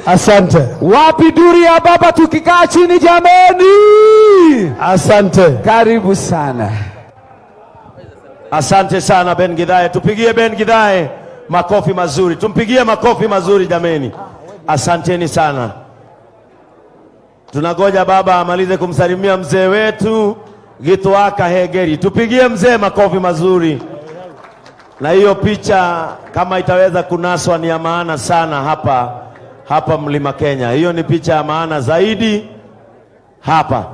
Asante. Wapi duri ya baba tukikaa chini jameni? Asante. Karibu sana. Asante sana Ben Gidhae. Tupigie Ben Gidhae makofi mazuri. Tumpigie makofi mazuri jameni. Asanteni sana. Tunagoja baba amalize kumsalimia mzee wetu Gitwaka Hegeri. Tupigie mzee makofi mazuri. Na hiyo picha kama itaweza kunaswa ni ya maana sana hapa Mlima Kenya. Hiyo ni picha ya maana zaidi hapa.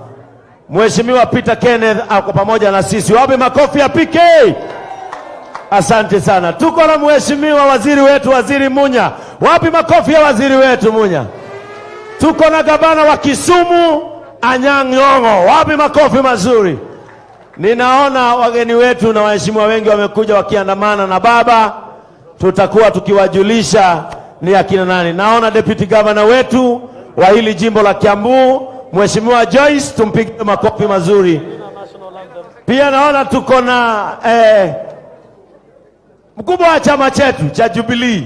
Mheshimiwa Peter Kenneth ako pamoja na sisi. Wape makofi ya PK. Asante sana. Tuko na mheshimiwa waziri wetu, Waziri Munya. Wapi makofi ya waziri wetu Munya? Tuko na gavana wa Kisumu, Anyang' Nyong'o. Wapi makofi mazuri? Ninaona wageni wetu na waheshimiwa wengi wamekuja wakiandamana na baba. Tutakuwa tukiwajulisha ni akina nani. Naona deputy governor wetu wa hili jimbo la Kiambu, Mheshimiwa Joyce, tumpigie makofi mazuri. Pia naona tuko na mkubwa wa chama chetu cha Jubilee,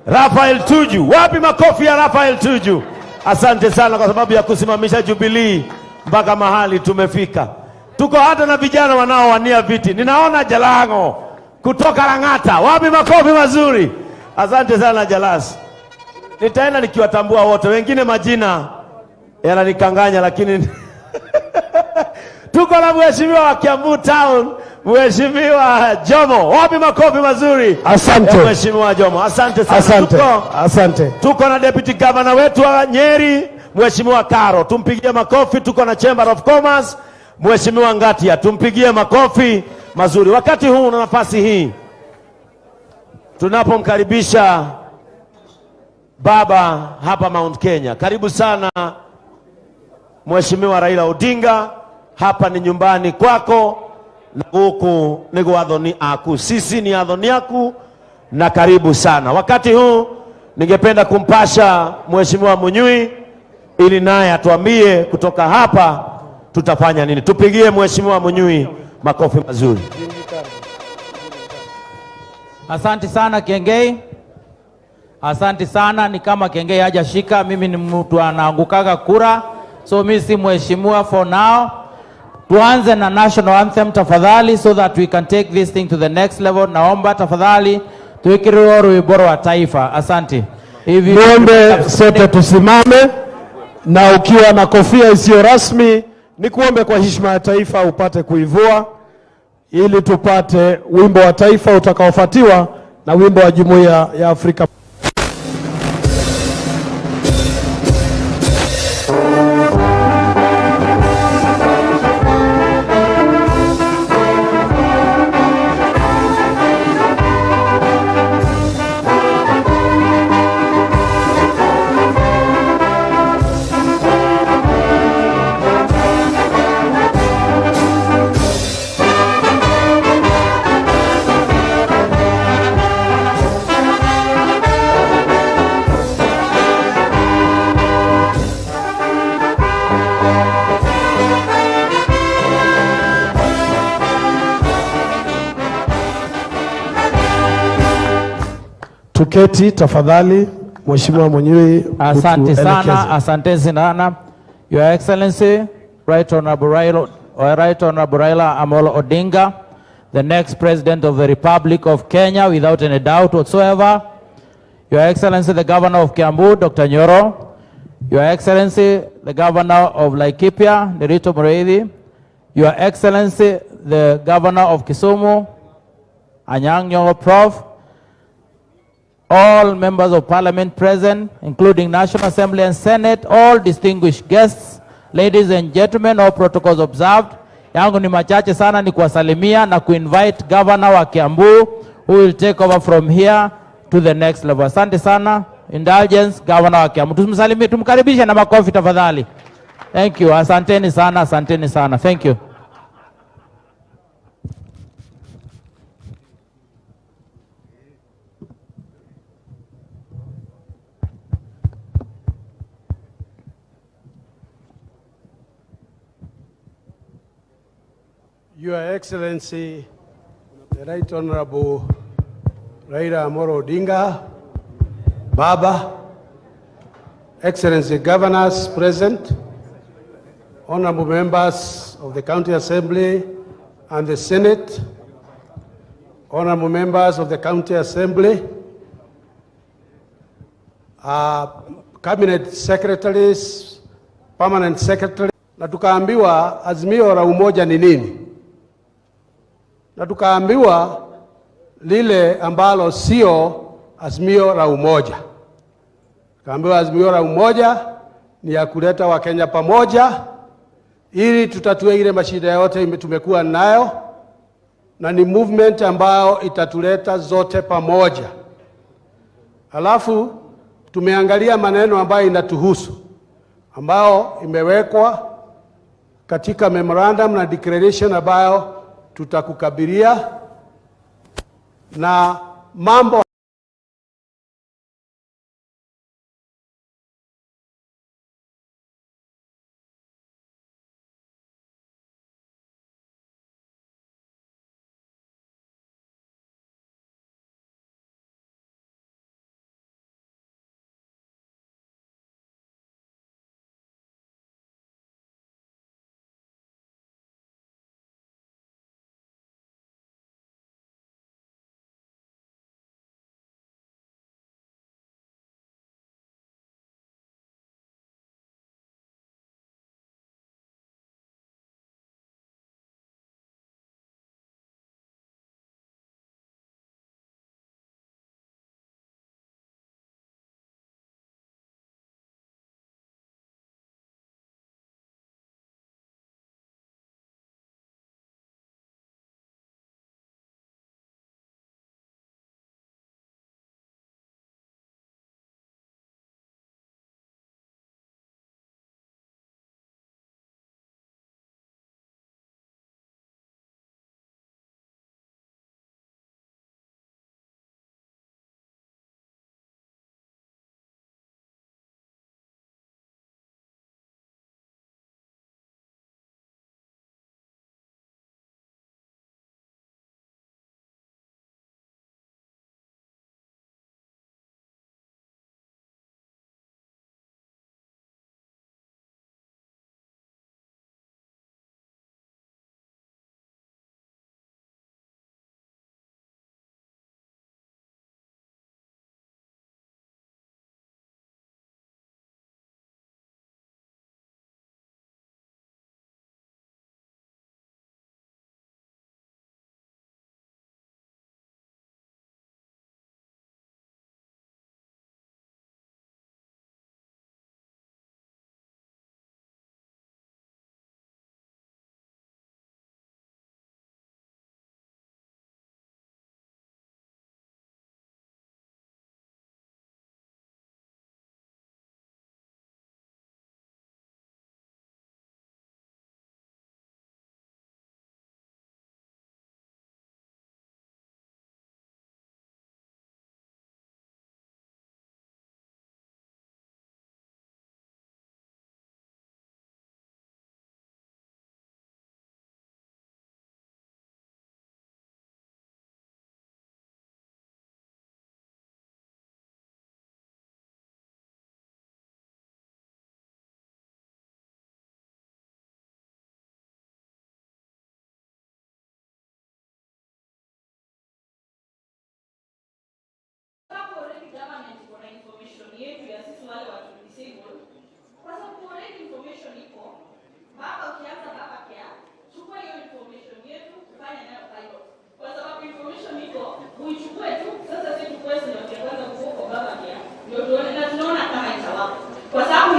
Rafael Tuju. Wapi makofi ya Rafael Tuju? Asante sana kwa sababu ya kusimamisha Jubilee mpaka mahali tumefika. Tuko hata na vijana wanaowania viti. Ninaona Jalango kutoka Lang'ata. Wapi makofi mazuri? Asante sana Jalas. Nitaenda nikiwatambua wote. Wengine majina yananikanganya lakini tuko na mheshimiwa wa Kiambu Town, Mheshimiwa Jomo. Wapi makofi mazuri? Asante. Mheshimiwa Jomo. Asante sana. Asante. Asante. Tuko na deputy governor wetu wa Nyeri, Mheshimiwa Karo. Tumpigie makofi. Tuko na Chamber of Commerce, Mheshimiwa Ngatia. Tumpigie makofi mazuri. Wakati huu na nafasi hii tunapomkaribisha baba hapa Mount Kenya. Karibu sana Mheshimiwa Raila Odinga. Hapa ni nyumbani kwako na huku ni gwathoni aku. Sisi ni athoni aku na karibu sana. Wakati huu ningependa kumpasha Mheshimiwa Munyui ili naye atuambie kutoka hapa tutafanya nini. Tupigie Mheshimiwa Munyui makofi mazuri. Asante sana Kengei. Asante sana. Ni kama Kengei hajashika, mimi ni mtu anaangukaga kura, so mimi si mheshimiwa for now. Tuanze na national anthem tafadhali, so that we can take this thing to the next level. Naomba tafadhali tuikirie wimbo wa taifa. Asante. Hivi niombe sote tusimame, na ukiwa na kofia isiyo rasmi ni kuombe kwa heshima ya taifa upate kuivua, ili tupate wimbo wa taifa utakaofuatiwa na wimbo wa Jumuiya ya Afrika. Tuketi tafadhali. Mheshimiwa Munyui. Asante sana, asante sana. Your Excellency, Right Honorable Raila Amolo Odinga, the next President of the Republic of Kenya, without any doubt whatsoever. Your Excellency, the Governor of Kiambu, Dr. Nyoro. Your Excellency, the Governor of Laikipia, Nerito Mureithi. Your Excellency, the Governor of Kisumu, Anyang' Nyong'o Prof. All members of parliament present, including National Assembly and Senate, all distinguished guests, ladies and gentlemen, all protocols observed. Yangu ni machache sana ni kuwasalimia na kuinvite Governor wa Kiambu, who will take over from here to the next level. Asante sana. Indulgence, Governor wa Kiambu. Tumsalimie, tumkaribishe na makofi tafadhali. Thank you. Asanteni sana, asanteni sana. Thank you. Your Excellency, the Right Honorable Raila Amolo Odinga, Baba, Excellency Governors present, honorable members of the County Assembly and the Senate, honorable members of the County Assembly, cabinet secretaries, permanent secretary, na tukaambiwa Azimio la Umoja ni nini? Na tukaambiwa lile ambalo sio Azimio la Umoja. Tukaambiwa Azimio la Umoja ni ya kuleta Wakenya pamoja ili tutatue ile mashida yote tumekuwa nayo, na ni movement ambayo itatuleta zote pamoja. Alafu tumeangalia maneno ambayo inatuhusu, ambayo imewekwa katika memorandum na declaration ambayo tutakukabiria, na mambo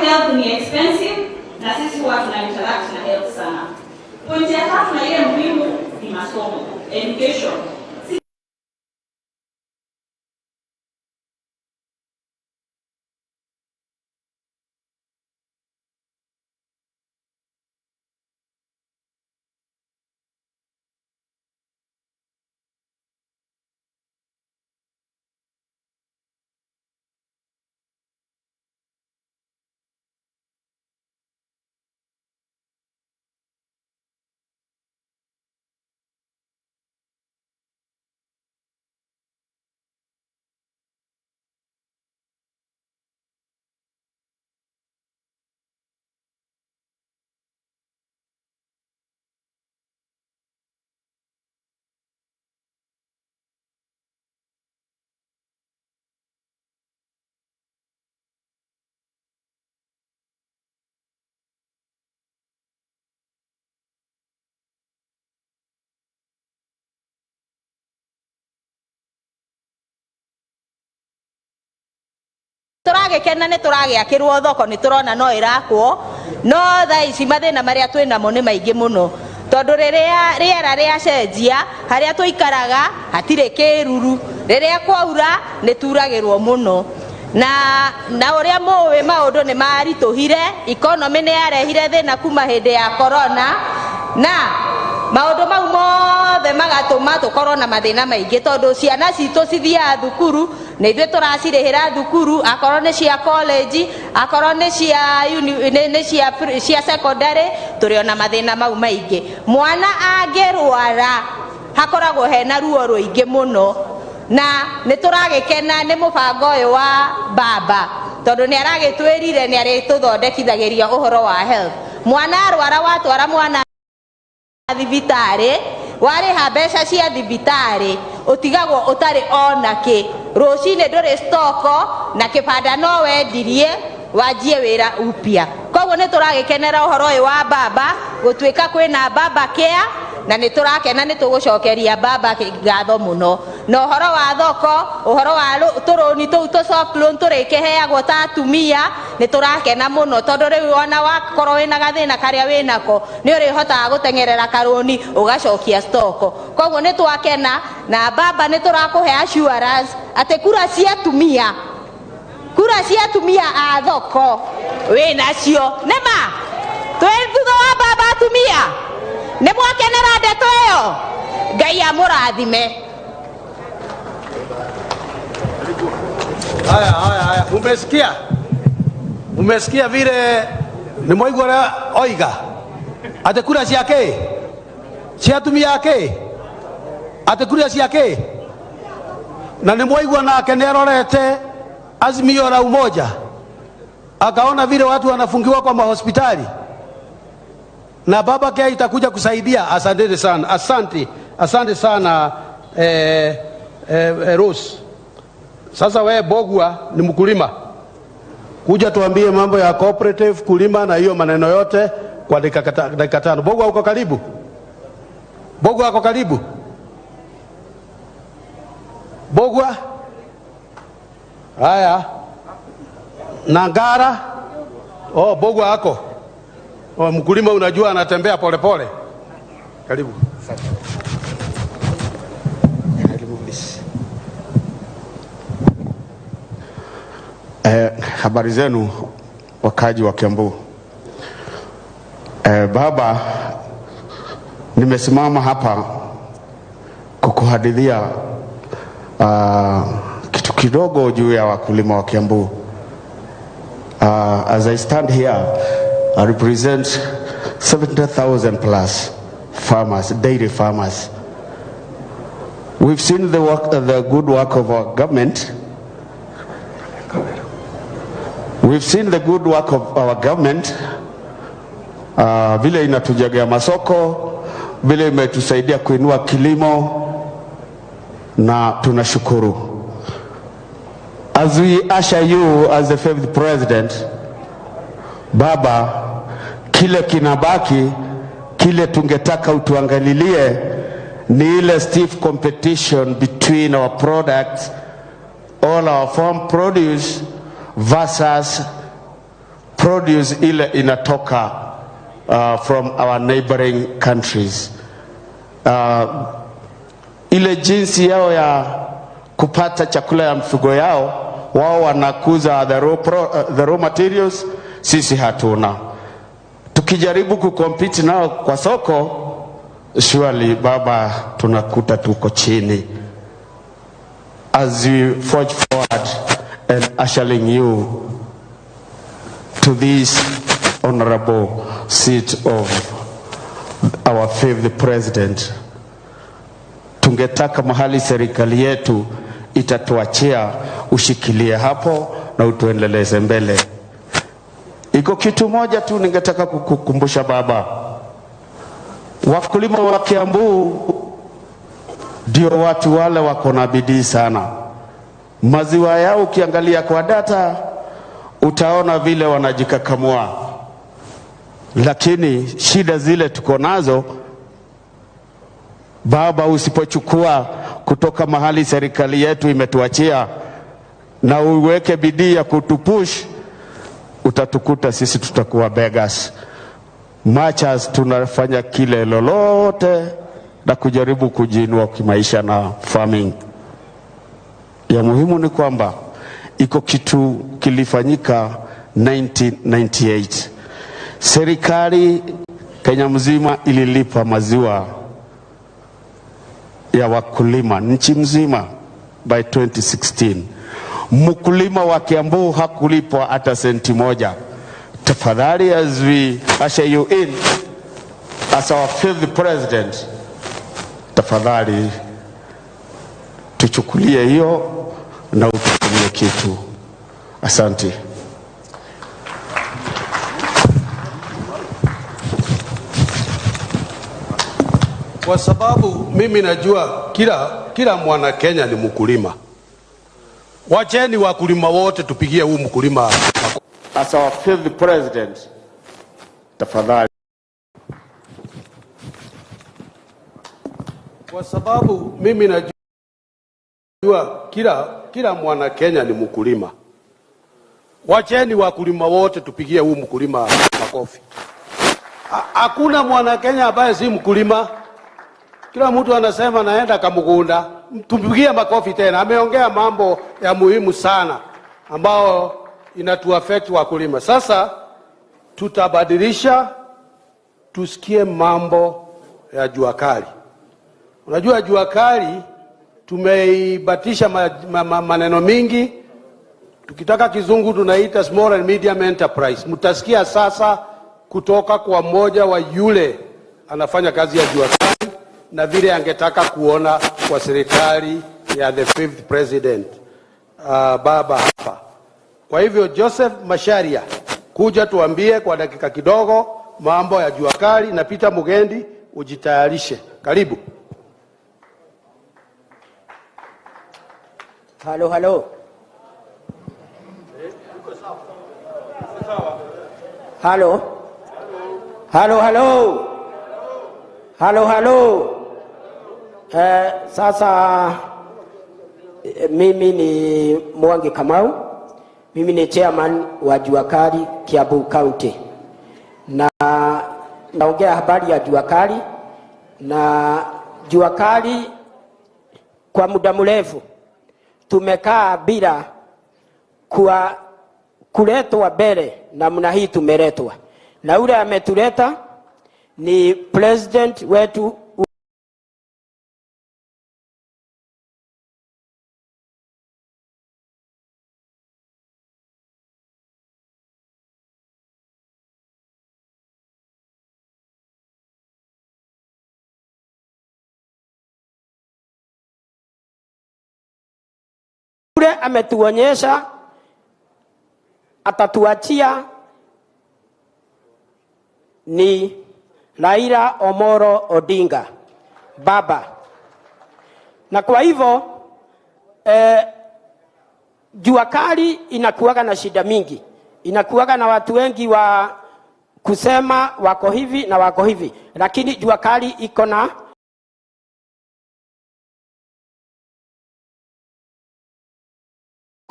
health ni expensive na sisi huwa tuna interact na health sana. Pointi ya tatu na ile muhimu ni masomo, education. turagekena ne turagiakirwo thoko ni turona no irakwo no tha ici mathina maria twina mo ni maingi muno tondu riera ria cenjia haria tuikaraga hatire kiruru riria kwaura ni turagirwo muno na uria muwe maundu ni marituhire economy ni yarehire thina kuma hindi ya corona na maundu mau mothe magatuma tukorwo na mathina maingi tondu ciana citu cithia thukuru ni ithuĩ turacirĩhĩra thukuru akorwo ni cia college akorwo ni cia secondary turi ona mathina mau maingi mwana angĩrwara hakoragwo hena ruo rũingĩ muno na ni turagikena ni mubango uyu wa baba tondu ni aragitwirire ni arituthondekithagĩria uhoro wa health mwana arwara watwara mwana thibitari wariha mbeca cia thibitari utigagwo utari ona ki rucini nduri stoko na kibanda no wendirie wajie wira upya koguo ni turagikenera uhoro uyu wa baba gutwika kwina baba care na ni turakena ni tugucokeria baba ngatho muno no uhoro wa thoko uhoro wa turuni tu soft loan turikeheagwo ta atumia ni turakena muno tondu riu ona wakorwo wina gathina karia winako ni urihotaga gutengerera karuni ugacokia stoko koguo ni twakena na baba ni turakuhe assurance ati kura cia atumia a thoko winacio nema twithutha wa baba atumia ni mwakenera ndeto iyo Ngai amurathime. Haya umesikia vile ni mwaigwa oiga ate kura ciake ciatumia yake ate kura ciake na ni mwaigwa nake nerorete Azimio La Umoja akaona vile watu wanafungiwa kwa mahospitali na baba care itakuja kusaidia. Asante sana Rose. Sasa we Bogwa ni mkulima, kuja tuambie mambo ya cooperative kulima na hiyo maneno yote kwa dakika 5. Bogwa uko karibu? Bogwa uko karibu? Bogwa? Haya. Nangara? Oh, Bogwa ako. Oh, mkulima unajua anatembea polepole. Karibu. Habari zenu wakaji wa Kiambu. Baba, nimesimama hapa kukuhadithia kitu kidogo juu ya wakulima wa Kiambu. As I stand here, I represent 70,000 plus farmers, dairy farmers. We've seen the good work of our government. We've seen the good work of our government. Vile inatujengea masoko, vile imetusaidia kuinua kilimo, na tunashukuru. As we usher you as the 5th president, Baba, kile kinabaki, kile tungetaka utuangalilie ni ile stiff competition between our products, all our farm produce versus produce ile inatoka from our neighboring countries. Ile jinsi yao ya kupata chakula ya mifugo yao, wao wanakuza the raw materials, sisi hatuna. Tukijaribu kucompete nao kwa soko, surely Baba tunakuta tuko chini. As we forge forward and ushering you to this honorable seat of our 5th president, tungetaka mahali serikali yetu itatuachia ushikilie hapo na utuendeleze mbele. Iko kitu moja tu ningetaka kukukumbusha Baba. Wakulima wa Kiambu ndio watu wale wako na bidii sana. Maziwa yao ukiangalia kwa data utaona vile wanajikakamua. Lakini shida zile tuko nazo Baba, usipochukua kutoka mahali serikali yetu imetuachia, na uweke bidii ya kutupush, utatukuta sisi tutakuwa beggars. Machas tunafanya kile lolote na kujaribu kujiinua kimaisha na farming. Ya muhimu ni kwamba iko kitu kilifanyika 1998. Serikali Kenya mzima ililipa maziwa ya wakulima nchi mzima by 2016. Mkulima wa Kiambu hakulipwa hata senti moja. Tafadhali, as we usher you in as our 5th president, tafadhali tuchukulie hiyo na utukulie kitu. Asante. Kwa sababu mimi najua kila mwana Kenya ni mkulima. Wacheni wakulima wote tupigie huu mkulima. As our 5th president, tafadhali. Kwa sababu mimi najua kila mwana Kenya ni mkulima. Wacheni wakulima wote tupigie huu mkulima makofi. Hakuna mwana Kenya ambaye si mkulima. Kila mtu anasema naenda kamugunda. Tupigie makofi tena. Ameongea mambo ya muhimu sana ambao inatuaffect wakulima. Sasa tutabadilisha, tusikie mambo ya jua kali. Unajua jua kali tumeibatisha maneno mingi. Tukitaka kizungu tunaita small and medium enterprise. Mtasikia sasa kutoka kwa mmoja wa yule anafanya kazi ya jua kali na vile angetaka kuona kwa serikali ya the 5th president baba hapa. Kwa hivyo Joseph Masharia, kuja tuambie kwa dakika kidogo mambo ya jua kali, na Peter Mugendi ujitayarishe. Karibu. Halo halo. Halo. Halo halo. Halo halo. Sasa mimi ni Mwangi Kamau. Mimi ni chairman wa jua kali Kiambu County. Na naongea habari ya jua kali, na jua kali kwa muda mrefu tumekaa bila kuletwa mbele namna hii tumeletwa. Na ule ametuleta ni president wetu ule ametuonyesha atatuachia ni Raila Omolo Odinga baba. Na kwa hivyo jua kali inakuwaga na shida mingi, inakuwaga na watu wengi wa kusema wako hivi na wako hivi, lakini jua kali iko na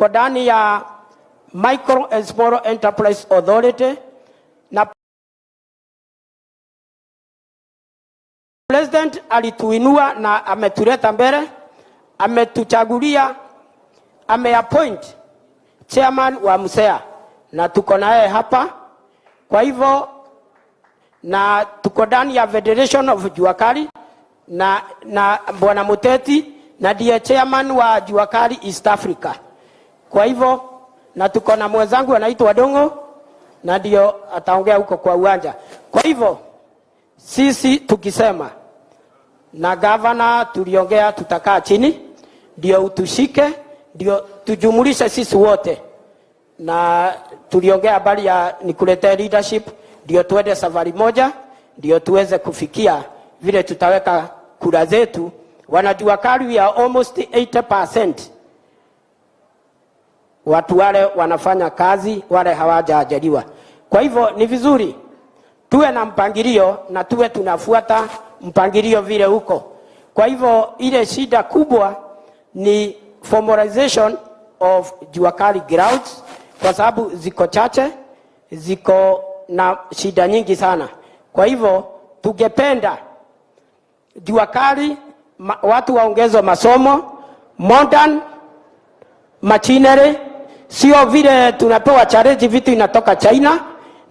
ndani ya Micro and Small Enterprise Authority, na president alituinua na ametuleta mbele, ametuchagulia, ameappoint chairman wa Musea na tuko naye hapa. Kwa hivyo na tuko ndani ya Federation of Jua Kali na Bwana Muteti na ndiye chairman wa Jua Kali East Africa. Kwa hivyo na tuko na mwenzangu anaitwa Dongo na ndio ataongea huko kwa uwanja. Kwa hivyo sisi tukisema na governor tuliongea tutakaa chini ndio utushike, ndio tujumulishe sisi wote, na tuliongea habari ya nikulete leadership ndio tuende safari moja, ndio tuweze kufikia vile tutaweka kura zetu. Wanajua kali ya almost 80% watu wale wanafanya kazi, wale hawajaajiriwa. Kwa hivyo ni vizuri tuwe na mpangilio na tuwe tunafuata mpangilio vile huko. Kwa hivyo ile shida kubwa ni formalization of jua kali grounds kwa sababu ziko chache, ziko na shida nyingi sana. Kwa hivyo tungependa jua kali watu waongezwe masomo, modern machinery, sio vile tunapewa challenge vitu inatoka China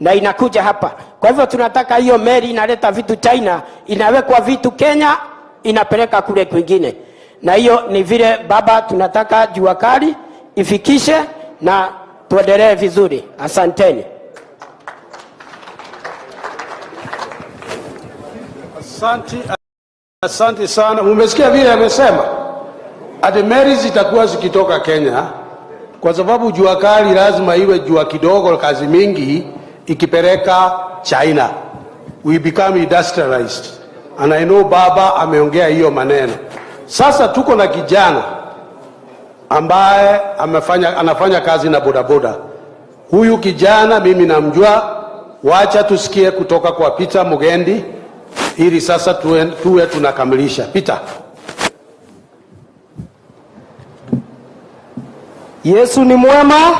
na inakuja hapa. Kwa hivyo tunataka hiyo meli inaleta vitu China, inawekwa vitu Kenya, inapeleka kule kwingine. Na hiyo ni vile baba tunataka jua kali ifikishe na tuendelee vizuri. Asanteni. Asante sana. Mmesikia vile amesema? Ati meli zitakuwa zikitoka Kenya kwa sababu jua kali lazima iwe jua kidogo, kazi mingi ikipeleka China. We become industrialized. And I know baba ameongea hiyo maneno. Sasa tuko na kijana ambaye anafanya kazi na bodaboda. Huyu kijana mimi namjua, wacha tusikie kutoka kwa Peter Mugendi ili sasa tuwe tunakamilisha. Peter. Yesu ni mwema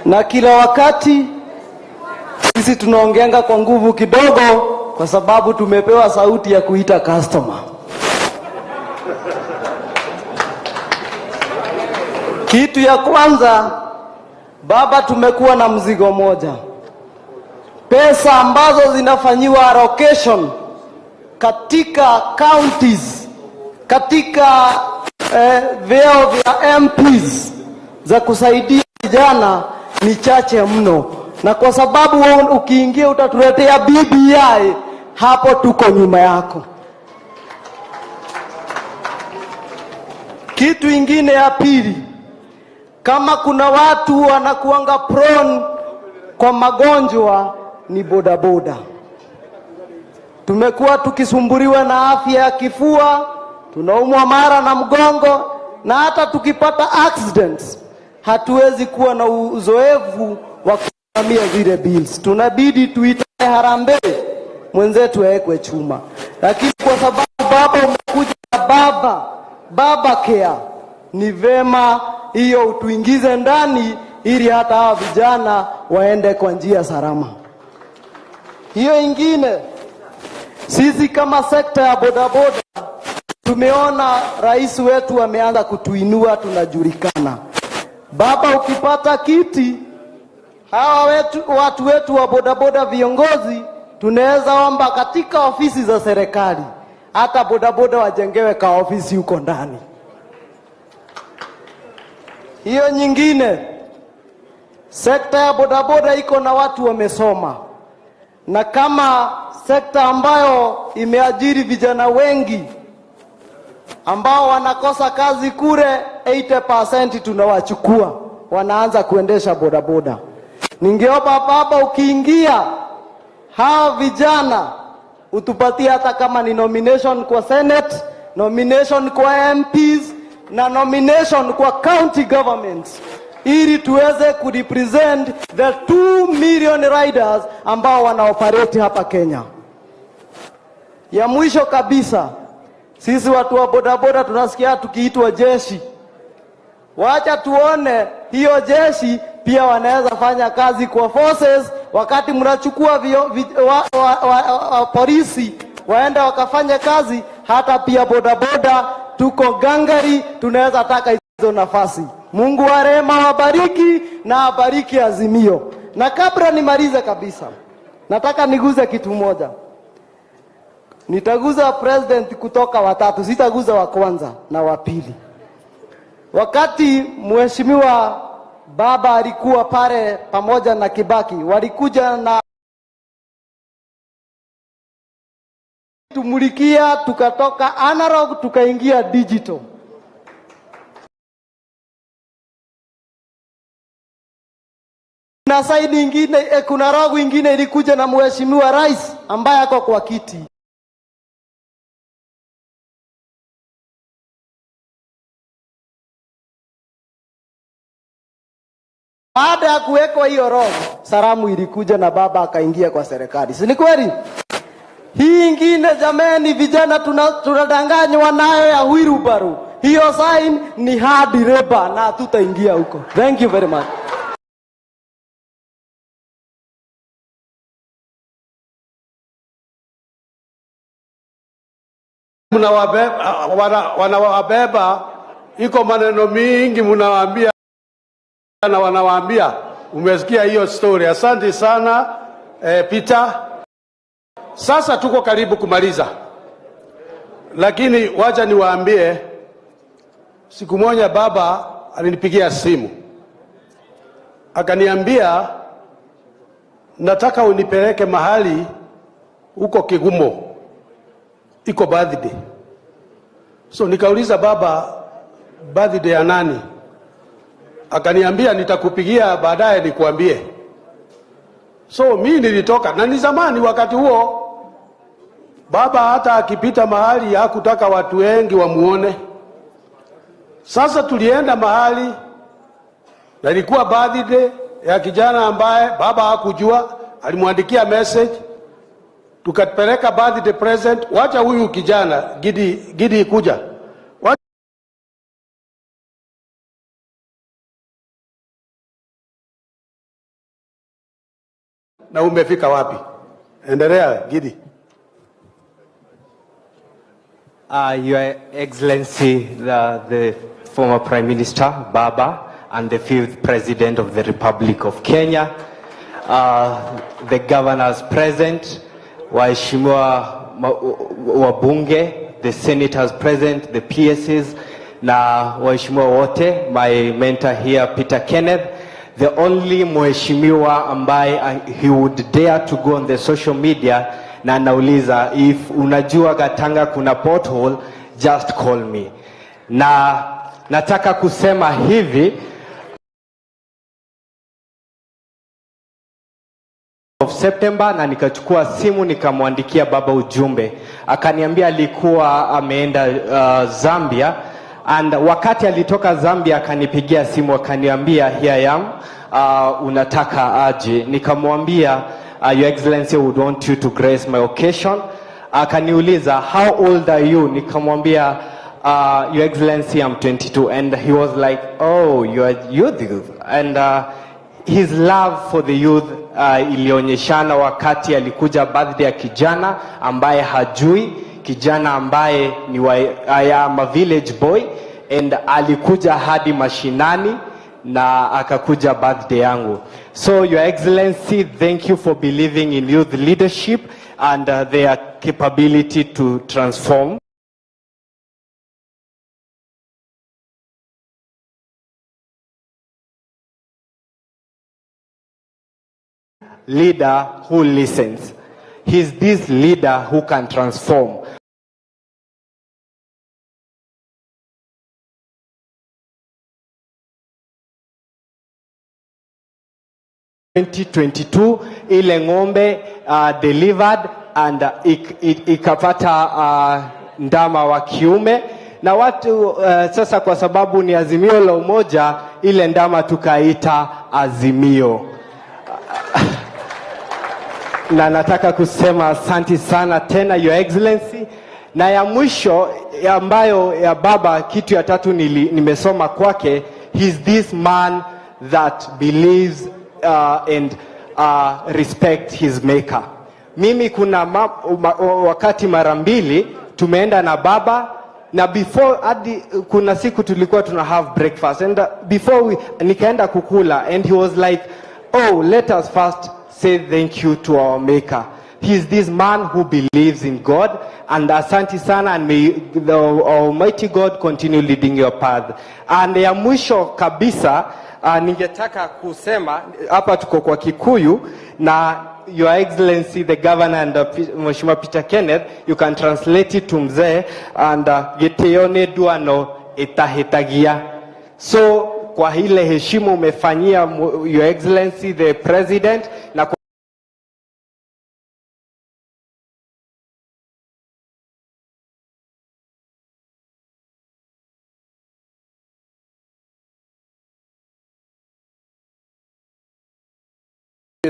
na kila wakati. Sisi tunaongeanga kwa nguvu kidogo kwa sababu tumepewa sauti ya kuita customer. Kitu ya kwanza, baba, tumekuwa na mzigo moja. Pesa ambazo zinafanyiwa allocation katika counties, katika vyeo vya MPs za kusaidia vijana ni chache mno. Na kwa sababu ukiingia utatuletea BBI, hapo tuko nyuma yako. Kitu ingine ya pili, kama kuna watu wanakuanga prone kwa magonjwa ni bodaboda. Tumekuwa tukisumburiwa na afya ya kifua, tunaumwa mara na mgongo, na hata tukipata accidents hatuwezi kuwa na uzoefu wa kusimamia zile bills. Tunabidi tuite harambee mwenzetu awekwe chuma. Lakini kwa sababu baba umekuja na baba care, ni vema hiyo utuingize ndani ili hata hawa vijana waende kwa njia salama. Hiyo ingine, sisi kama sekta ya bodaboda tumeona rais wetu ameanza kutuinua, tunajulikana. Baba, ukipata kiti, hawa watu wetu wa bodaboda viongozi, tunaweza omba katika ofisi za serikali hata bodaboda wajengewe ka ofisi huko ndani. Hiyo nyingine, sekta ya bodaboda iko na watu wamesoma, na kama sekta ambayo imeajiri vijana wengi ambao wanakosa kazi kule, 80% tunawachukua wanaanza kuendesha bodaboda. Ningeomba baba, ukiingia hawa vijana utupatie hata kama ni nomination kwa Senate, nomination kwa MPs na nomination kwa county governments, ili tuweze kurepresent the 2 million riders ambao wanaoperate hapa Kenya. Ya mwisho kabisa, sisi watu wa bodaboda tunasikia tukiitwa jeshi. Wacha tuone hiyo jeshi pia wanaweza fanya kazi kwa forces. Wakati mnachukua polisi waenda wakafanya kazi, hata pia bodaboda tuko gangari, tunaweza taka hizo nafasi. Mungu wa rehema wabariki na abariki Azimio. Na kabla nimalize kabisa, nataka niguze kitu moja. Nitaguza president kutoka watatu, sitaguza wa kwanza na wa pili. Wakati mheshimiwa baba alikuwa pale pamoja na Kibaki, walikuja na tumulikia, tukatoka analog tukaingia digital. Na side nyingine, kuna rogu ingine ilikuja na mheshimiwa rais ambaye ako kwa kiti. Baada ya kuwekwa hiyo roho, salamu ilikuja na baba akaingia kwa serikali. Si ni kweli? Hii ingine jamani, vijana tunadanganywa nayo ya wheelbarrow. hiyo sign ni hard labor na tutaingia huko. Thank you very much. Wanawabeba, iko maneno mingi mnawaambia na wanawaambia. Umesikia hiyo story. Asante sana Peter. Sasa tuko karibu kumaliza, lakini wacha niwaambie, siku moja baba alinipigia simu akaniambia, nataka unipeleke mahali huko Kigumo, iko birthday. So nikauliza baba, birthday ya nani? Akaniambia nitakupigia baadaye nikuambie. So mimi nilitoka, na ni zamani wakati huo baba hata akipita mahali hakutaka watu wengi wamuone. Sasa tulienda mahali na ilikuwa birthday ya kijana ambaye baba hakujua, alimwandikia message, tukapeleka birthday present. Wacha huyu kijana Gidi kuja. Na umefika wapi? Endelea Gidi. Your Excellency, the former Prime Minister, Baba, and the 5th President of the Republic of Kenya, the governors present, waheshimiwa wabunge, the senators present, the PSs, na waheshimiwa wote, my mentor here, Peter Kenneth, the only mheshimiwa ambaye he would dare to go on the social media na nauliza, if unajua Gatanga kuna pothole, just call me. Na nataka kusema hivi, of September, na nikachukua simu nikamwandikia baba ujumbe. Akaniambia alikuwa ameenda Zambia, and wakati alitoka Zambia akanipigia simu akaniambia, here I am, unataka aje? Nikamwambia, Your Excellency, would want you to grace my occasion. Akaniuliza, how old are you? Nikamwambia, Your Excellency, I'm 22. And he was like, oh, you are youth. And his love for the youth ilionyeshana wakati alikuja birthday ya kijana ambaye hajui, kijana ambaye ni I am a village boy, and alikuja hadi mashinani na akakuja birthday yangu. So Your Excellency, thank you for believing in youth leadership and their capability to transform. Leader who listens. He's this leader who can transform. In 2022 ile ng'ombe delivered and ikapata ndama wa kiume, na watu sasa kwa sababu ni Azimio la Umoja, ile ndama tukaita Azimio. Na nataka kusema asante sana tena Your Excellency. Na ya mwisho ambayo ya baba, kitu ya tatu nimesoma kwake, he's this man that believes and respect his maker. Mimi kuna wakati mara mbili tumeenda na baba, na before kuna siku tulikuwa tuna have breakfast, and before nikaenda kukula, and he was like, oh, let us first say thank you to our maker. He's this man who believes in God, and asante sana, and may the Almighty God continue leading your path. And ya mwisho kabisa, ningetaka kusema hapa tuko kwa Kikuyu, na Your Excellency the Governor and Mheshimiwa Peter Kenneth, you can translate it to mzee, and giteone duano etahetagia. So kwa ile heshima umefanyia Your Excellency the President, na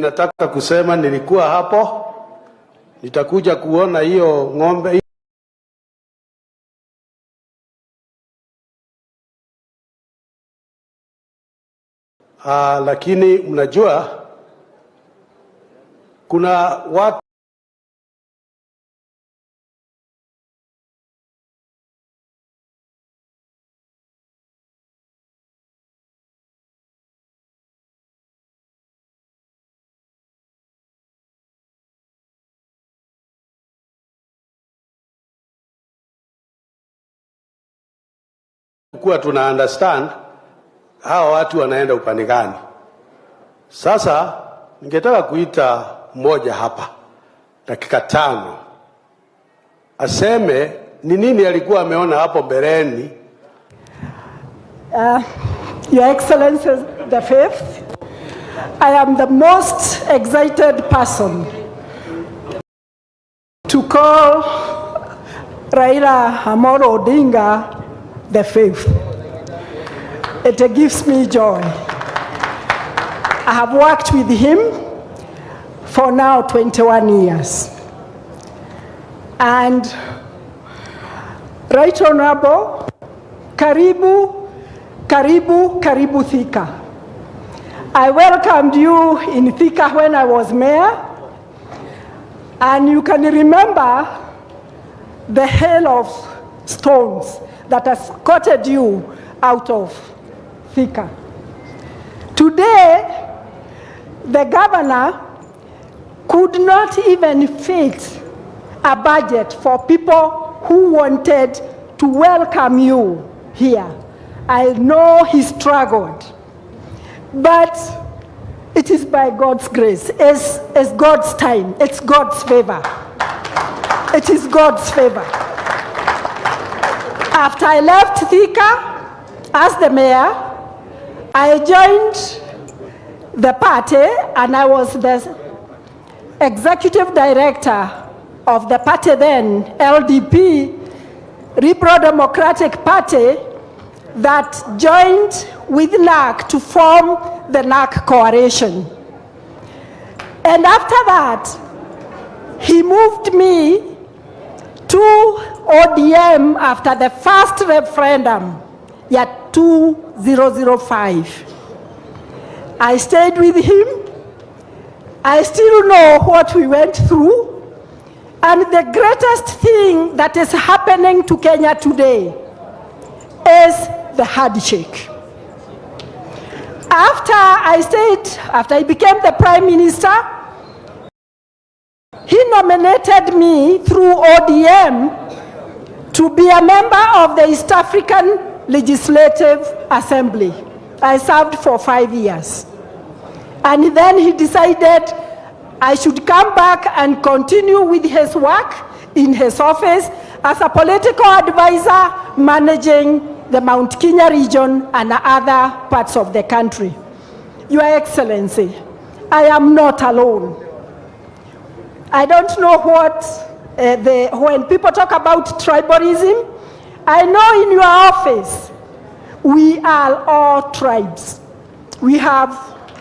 nataka kusema nilikuwa hapo, nitakuja kuona hiyo ng'ombe. Lakini mnajua kuna watu kuwa tuna understand hawa watu wanaenda upande gani. Sasa ningetaka kuita mmoja hapa dakika 5 aseme ni nini alikuwa ameona hapo mbeleni. Your Excellency the Fifth, I am the most excited person to call Raila Amolo Odinga the Fifth. It gives me joy. I have worked with him for now 21 years. And Right Honorable, karibu, karibu, karibu Thika. I welcomed you in Thika when I was mayor, and you can remember the hail of stones that escorted you out of Thika. Today, the governor could not even fit a budget for people who wanted to welcome you here. I know he struggled, but it is by God's grace. It's God's time. It's God's favor. It is God's favor. After I left Thika as the mayor, I joined the party, and I was the executive director of the party then, LDP, Liberal Democratic Party, that joined with NAC to form the NAC coalition. And after that, he moved me to ODM after the first referendum, yeah, 2005. I stayed with him. I still know what we went through. And the greatest thing that is happening to Kenya today is the handshake. After I became the Prime Minister, he nominated me through ODM to be a member of the East African Legislative Assembly. I served for 5 years. And then he decided I should come back and continue with his work in his office as a political advisor managing the Mount Kenya region and other parts of the country. Your Excellency, I am not alone. I don't know what, when people talk about tribalism, I know in your office, we are all tribes. We have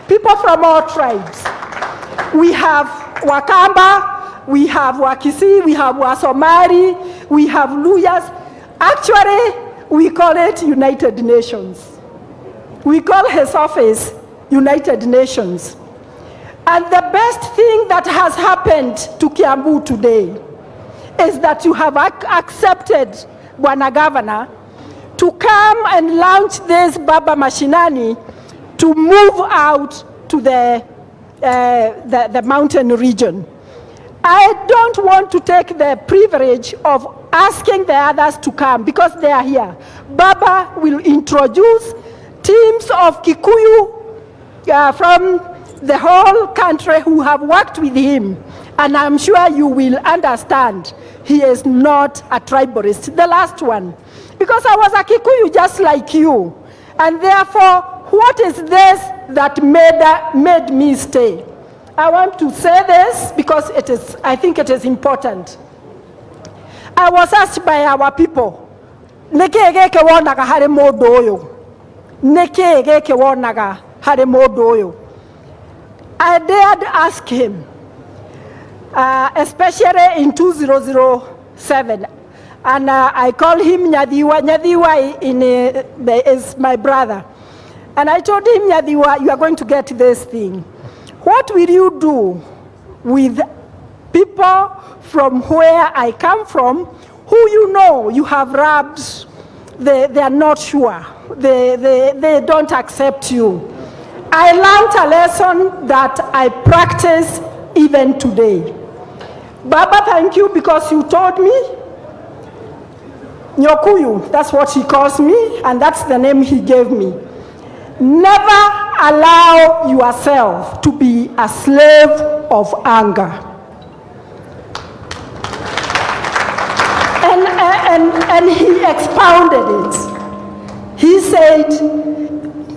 people from all tribes. We have Wakamba, we have Wakisi, we have Wasomali, we have Luyas. Actually, we call it United Nations. We call his office United Nations. And the best thing that has happened to Kiambu today is that you have accepted, Bwana Governor, to come and launch this Baba Mashinani to move out to the mountain region. I don't want to take the privilege of asking the others to come because they are here. Baba will introduce teams of Kikuyu from the whole country who have worked with him, and I'm sure you will understand he is not a tribalist. The last one, because I was a Kikuyu just like you, and therefore, what is this that made me stay? I want to say this because I think it is important. I was asked by our people, Nekege wonaga hare modo oyo. Nekege wonaga hare modo oyo. I dared ask him, especially in 2007, and I call him Nyadiwa. Nyadiwa is my brother. And I told him that you are going to get this thing. What will you do with people from where I come from, who you know you have rubbed, they are not sure, they don't accept you? I learned a lesson that I practice even today. Baba, thank you because you told me. Nyokuyu, that's what he calls me, and that's the name he gave me. Never allow yourself to be a slave of anger. And he expounded it. He said,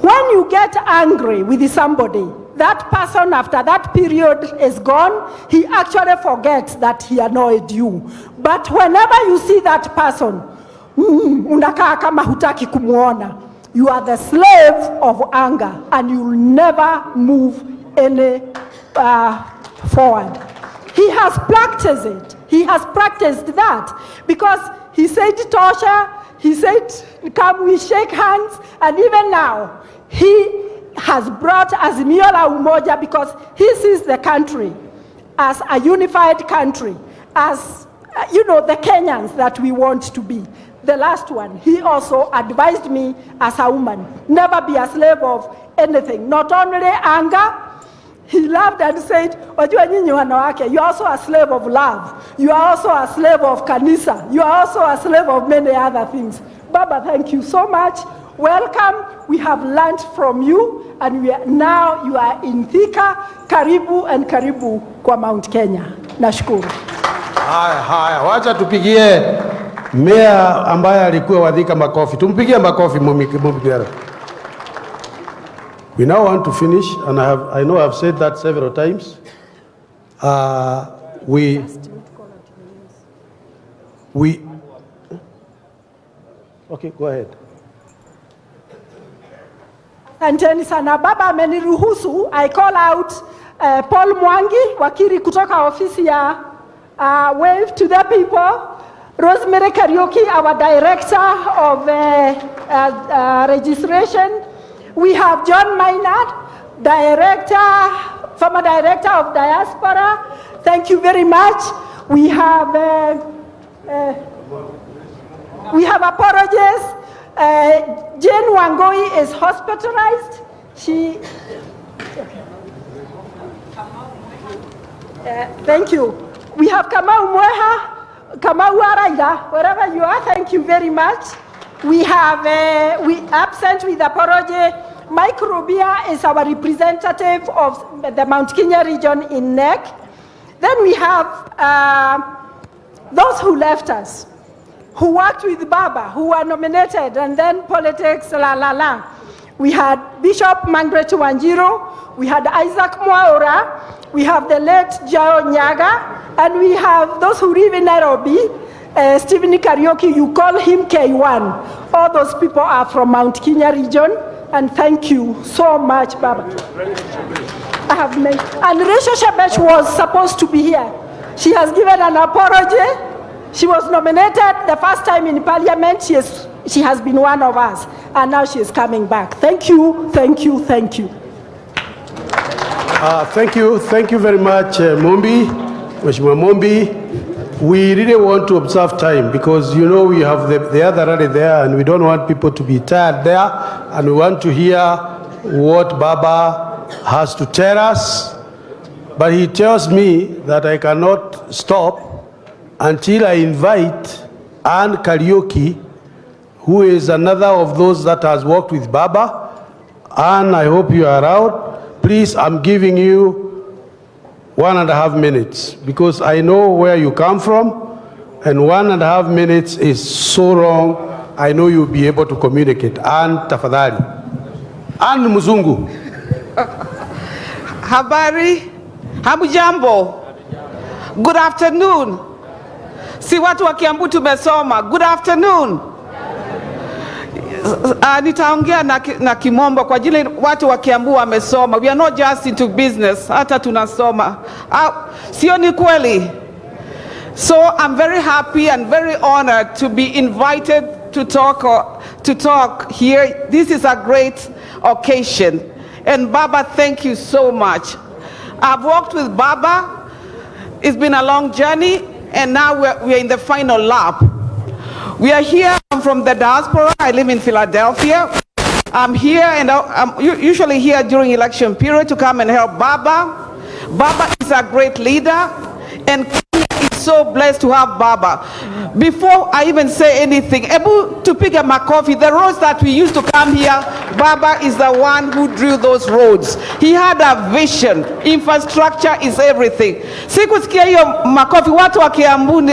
when you get angry with somebody, that person after that period is gone, he actually forgets that he annoyed you. But whenever you see that person, unakaa kama hutaki kumuona, you are the slave of anger and you'll never move any forward. He has practiced it. He has practiced that because he said, Tosha, he said, come we shake hands, and even now, he has brought Azimio La Umoja because he sees the country as a unified country, as, the Kenyans that we want to be. The last one, he also advised me as a woman, never be a slave of anything, not only anger. He laughed and said, you are also a slave of love. You are also a slave of kanisa. You are also a slave of many other things. Baba, thank you so much. Welcome. We have learned from you, and now you are in Thika. Karibu and karibu kwa Mount Kenya. Nashukuru. Haya, wacha tupigie meya ambaye alikuwa wa Thika makofi. Tumpigie makofi Mumbi. We now want to finish, and I know I've said that several times. Okay, go ahead. Asanteni sana. Baba ameniruhusu, I call out Paul Mwangi, wakili kutoka ofisi ya Wave to the People, Rosemary Kariuki, our director of registration. We have John Maynard, former director of diaspora. Thank you very much. We have apologies. Jane Wangoi is hospitalized. Thank you. We have Kamau Mweha, Kamau Raila, wherever you are, thank you very much. We have, absent with apology, Mike Rubia is our representative of the Mount Kenya region in NEC. Then we have those who left us, who worked with Baba, who were nominated, and then politics, We had Bishop Mangret Wanjiro, we had Isaac Mwaura, we have the late Jao Nyaga, and we have those who live in Nairobi, Stephen Kariuki, you call him K1. All those people are from Mount Kenya region, and thank you so much, Baba. I have made, and Rachel Shebesh was supposed to be here. She has given an apology. She was nominated the first time in Parliament. She has been one of us, and now she is coming back. Thank you, thank you, thank you. Thank you very much, Mumbi, Mheshimiwa Mumbi. We really want to observe time because we have the other rally there, and we don't want people to be tired there, and we want to hear what Baba has to tell us. But he tells me that I cannot stop until I invite Anne Kariuki, who is another of those that has worked with Baba. Anne, I hope you are around. Please, I'm giving you 1.5 minutes because I know where you come from, and 1.5 minutes is so long. I know you'll be able to communicate. Anne, tafadhali. Anne Muzungu. Habari, hamujambo. Good afternoon. Si watu wa Kiambu tumesoma. Good afternoon. Nitaongea na Kimombo kwa ajili watu wa Kiambu wamesoma. We are not just into business, hata tunasoma. Sio ni kweli? So I'm very happy and very honored to be invited to talk here. This is a great occasion. And Baba, thank you so much. I've walked with Baba. It's been a long journey, and now we're in the final lap. We are here. I'm from the diaspora. I live in Philadelphia. I'm here, and I'm usually here during election period to come and help Baba. Baba is a great leader, and Kenya is so blessed to have Baba. Before I even say anything, able to pick up my coffee, the roads that we used to come here, Baba is the one who drew those roads. He had a vision. Infrastructure is everything. Sikusikia hiyo makofi watu wa Kiambu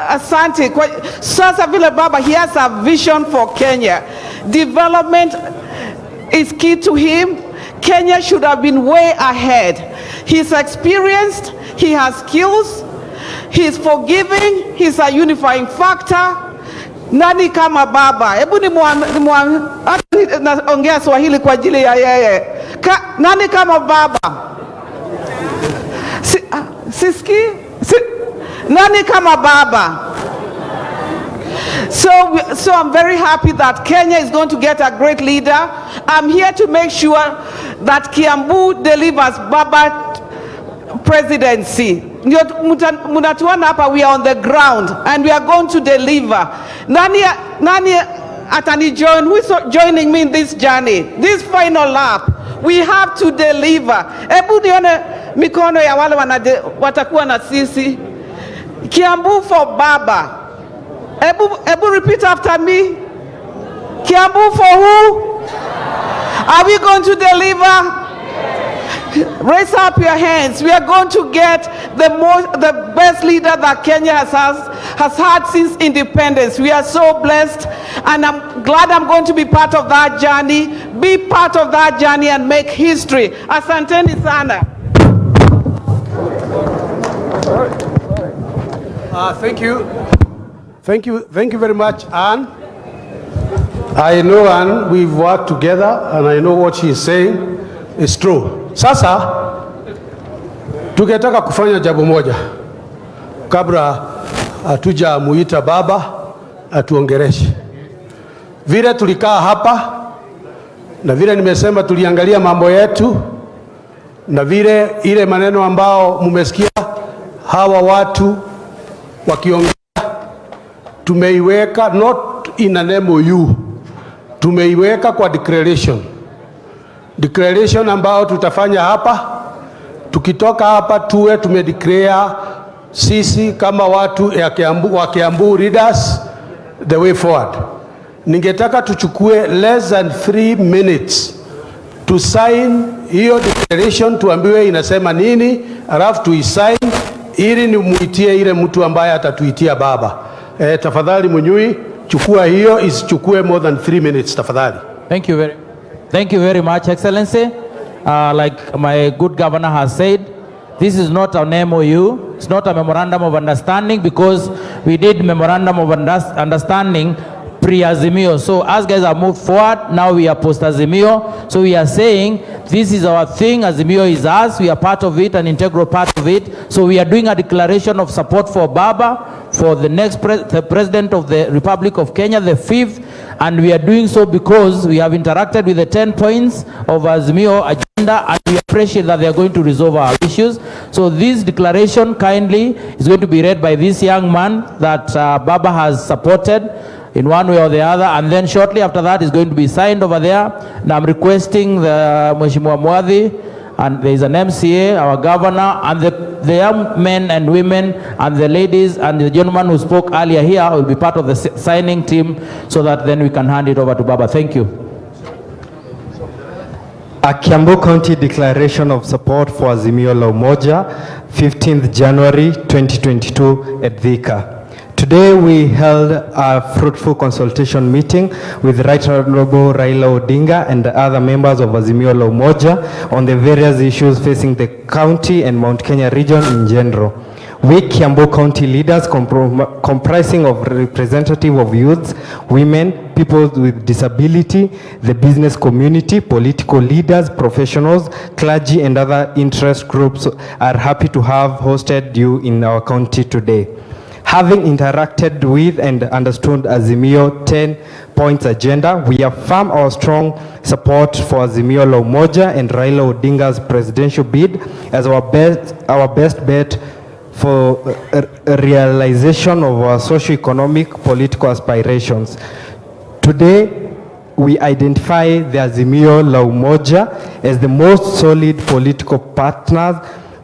asante. Sasa vile Baba, he has a vision for Kenya. Development is key to him. Kenya should have been way ahead. He's experienced, he has skills, he's forgiving, he's a unifying factor. Nani kama Baba? Hebu naongea Swahili kwa ajili ya yeye. Nani kama Baba? Siski? Nani kama Baba? So I'm very happy that Kenya is going to get a great leader. I'm here to make sure that Kiambu delivers Baba presidency. Munatuona hapa, we are on the ground and we are going to deliver. Nani atani join? Who is joining me in this journey? This final lap, we have to deliver. Ebu nione mikono ya wale watakuwa na sisi. Kiambu for Baba. Ebu repeat after me. Kiambu for who? Are we going to deliver? Raise up your hands. We are going to get the best leader that Kenya has had since independence. We are so blessed, and I'm glad I'm going to be part of that journey. Be part of that journey and make history. Asanteni sana. Thank you. Thank you very much, Anne. I know Anne, we've worked together, and I know what she's saying is true. Sasa, tungetaka kufanya jambo moja. Kabla hatuja muita Baba, atuongereshe. Vile tulikaa hapa, na vile nimesema tuliangalia mambo yetu, na vile ile maneno ambao mumesikia hawa watu wakiongea, tumeiweka not in an MOU, tumeiweka kwa declaration ambao tutafanya hapa. Tukitoka hapa tuwe tumedeclare sisi kama watu wa Kiambu leaders the way forward. Ningetaka tuchukue less than 3 minutes to sign hiyo declaration, tuambiwe inasema nini, alafu tuisign ili ni muitie ile mtu ambaye atatuitia Baba. Tafadhali Munyui, chukua hiyo, isichukue more than 3 minutes tafadhali. Thank you very much, Excellency. Like my good governor has said, this is not an MOU. It's not a memorandum of understanding, because we did memorandum of understanding pre-Azimio. So as guys have moved forward, now we are post-Azimio. So we are saying this is our thing. Azimio is us. We are part of it, an integral part of it. So we are doing a declaration of support for Baba, for the next the President of the Republic of Kenya, the 5th. And we are doing so because we have interacted with the 10 points of Azimio agenda, and we appreciate that they are going to resolve our issues. So this declaration kindly is going to be read by this young man that Baba has supported in one way or the other, and then shortly after that is going to be signed over there. And I'm requesting the Mheshimiwa Mwadhi, and there is an MCA, our governor, and the young men and women and the ladies and the gentleman who spoke earlier here will be part of the signing team, so that then we can hand it over to Baba. Thank you. A Kiambu County Declaration of Support for Azimio La Umoja, 15th January 2022 at Thika. Today we held a fruitful consultation meeting with Right Honorable Raila Odinga and the other members of Azimio La Umoja on the various issues facing the county and Mount Kenya region in general. We Kiambu County leaders comprising of representative of youths, women, people with disability, the business community, political leaders, professionals, clergy and other interest groups are happy to have hosted you in our county today. Having interacted with and understood Azimio 10 points agenda, we affirm our strong support for Azimio La Umoja and Raila Odinga'S presidential bid as our best bet for a realization of our socio-economic political aspirations. Today, we identify the Azimio La Umoja as the most solid political partners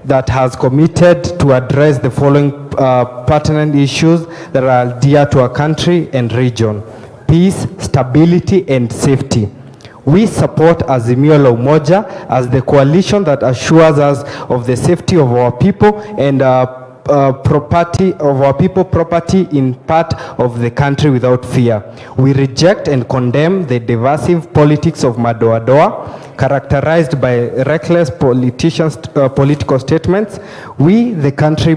that has committed to address the following pertinent issues that are dear to our country and region: peace, stability, and safety. We support Azimio La Umoja as the coalition that assures us of the safety of our people and property in part of the country without fear. We reject and condemn the divisive politics of madoadoa characterized by reckless political statements. When the country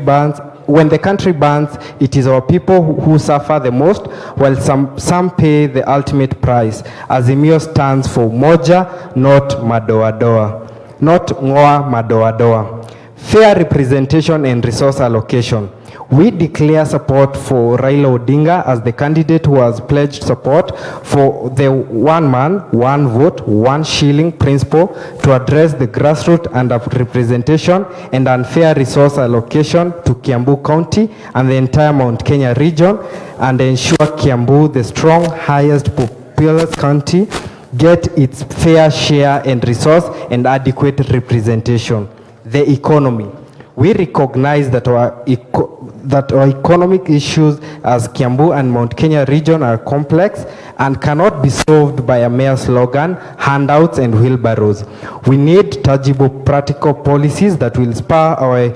burns, it is our people who suffer the most, while some pay the ultimate price. Azimio stands for Umoja, not madoadoa, not ngoa madoadoa. Fair representation and resource allocation. We declare support for Raila Odinga as the candidate who has pledged support for the one man, one vote, one shilling principle to address the grassroots underrepresentation and unfair resource allocation to Kiambu County and the entire Mount Kenya region, and ensure Kiambu, the strong, highest populous county, get its fair share and resource and adequate representation. The economy. We recognize that our economic issues as Kiambu and Mount Kenya region are complex and cannot be solved by a mere slogan, handouts, and wheelbarrows. We need tangible, practical policies that will spur our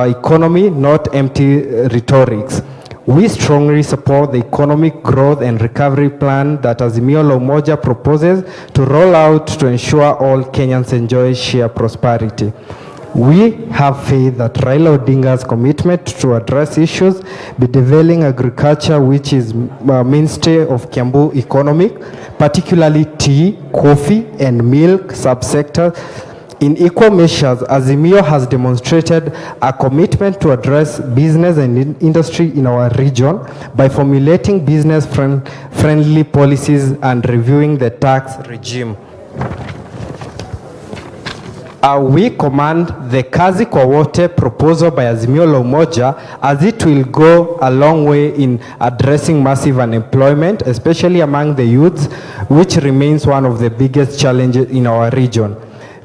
economy, not empty rhetorics. We strongly support the economic growth and recovery plan that Azimio La Umoja proposes to roll out to ensure all Kenyans enjoy shared prosperity. We have faith that Raila Odinga's commitment to address issues, bedeviling agriculture, which is mainstay of Kiambu economic, particularly tea, coffee, and milk subsector. In equal measures, Azimio has demonstrated a commitment to address business and industry in our region by formulating business-friendly policies and reviewing the tax regime. We command the Kazi kwa Wote proposal by Azimio La Umoja, as it will go a long way in addressing massive unemployment, especially among the youths, which remains one of the biggest challenges in our region.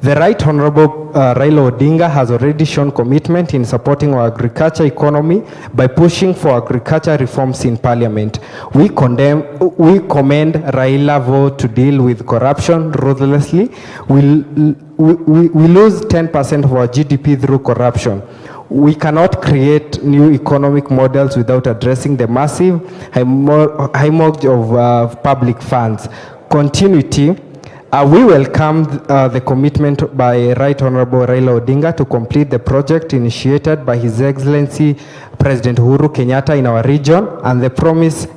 The Right Honorable Raila Odinga has already shown commitment in supporting our agriculture economy by pushing for agriculture reforms in Parliament. We commend Raila vote to deal with corruption ruthlessly. We lose 10% of our GDP through corruption. We cannot create new economic models without addressing the massive hemorrhage of public funds. Continuity. We welcome the commitment by Right Honorable Raila Odinga to complete the project initiated by His Excellency President Uhuru Kenyatta in our region, and the promise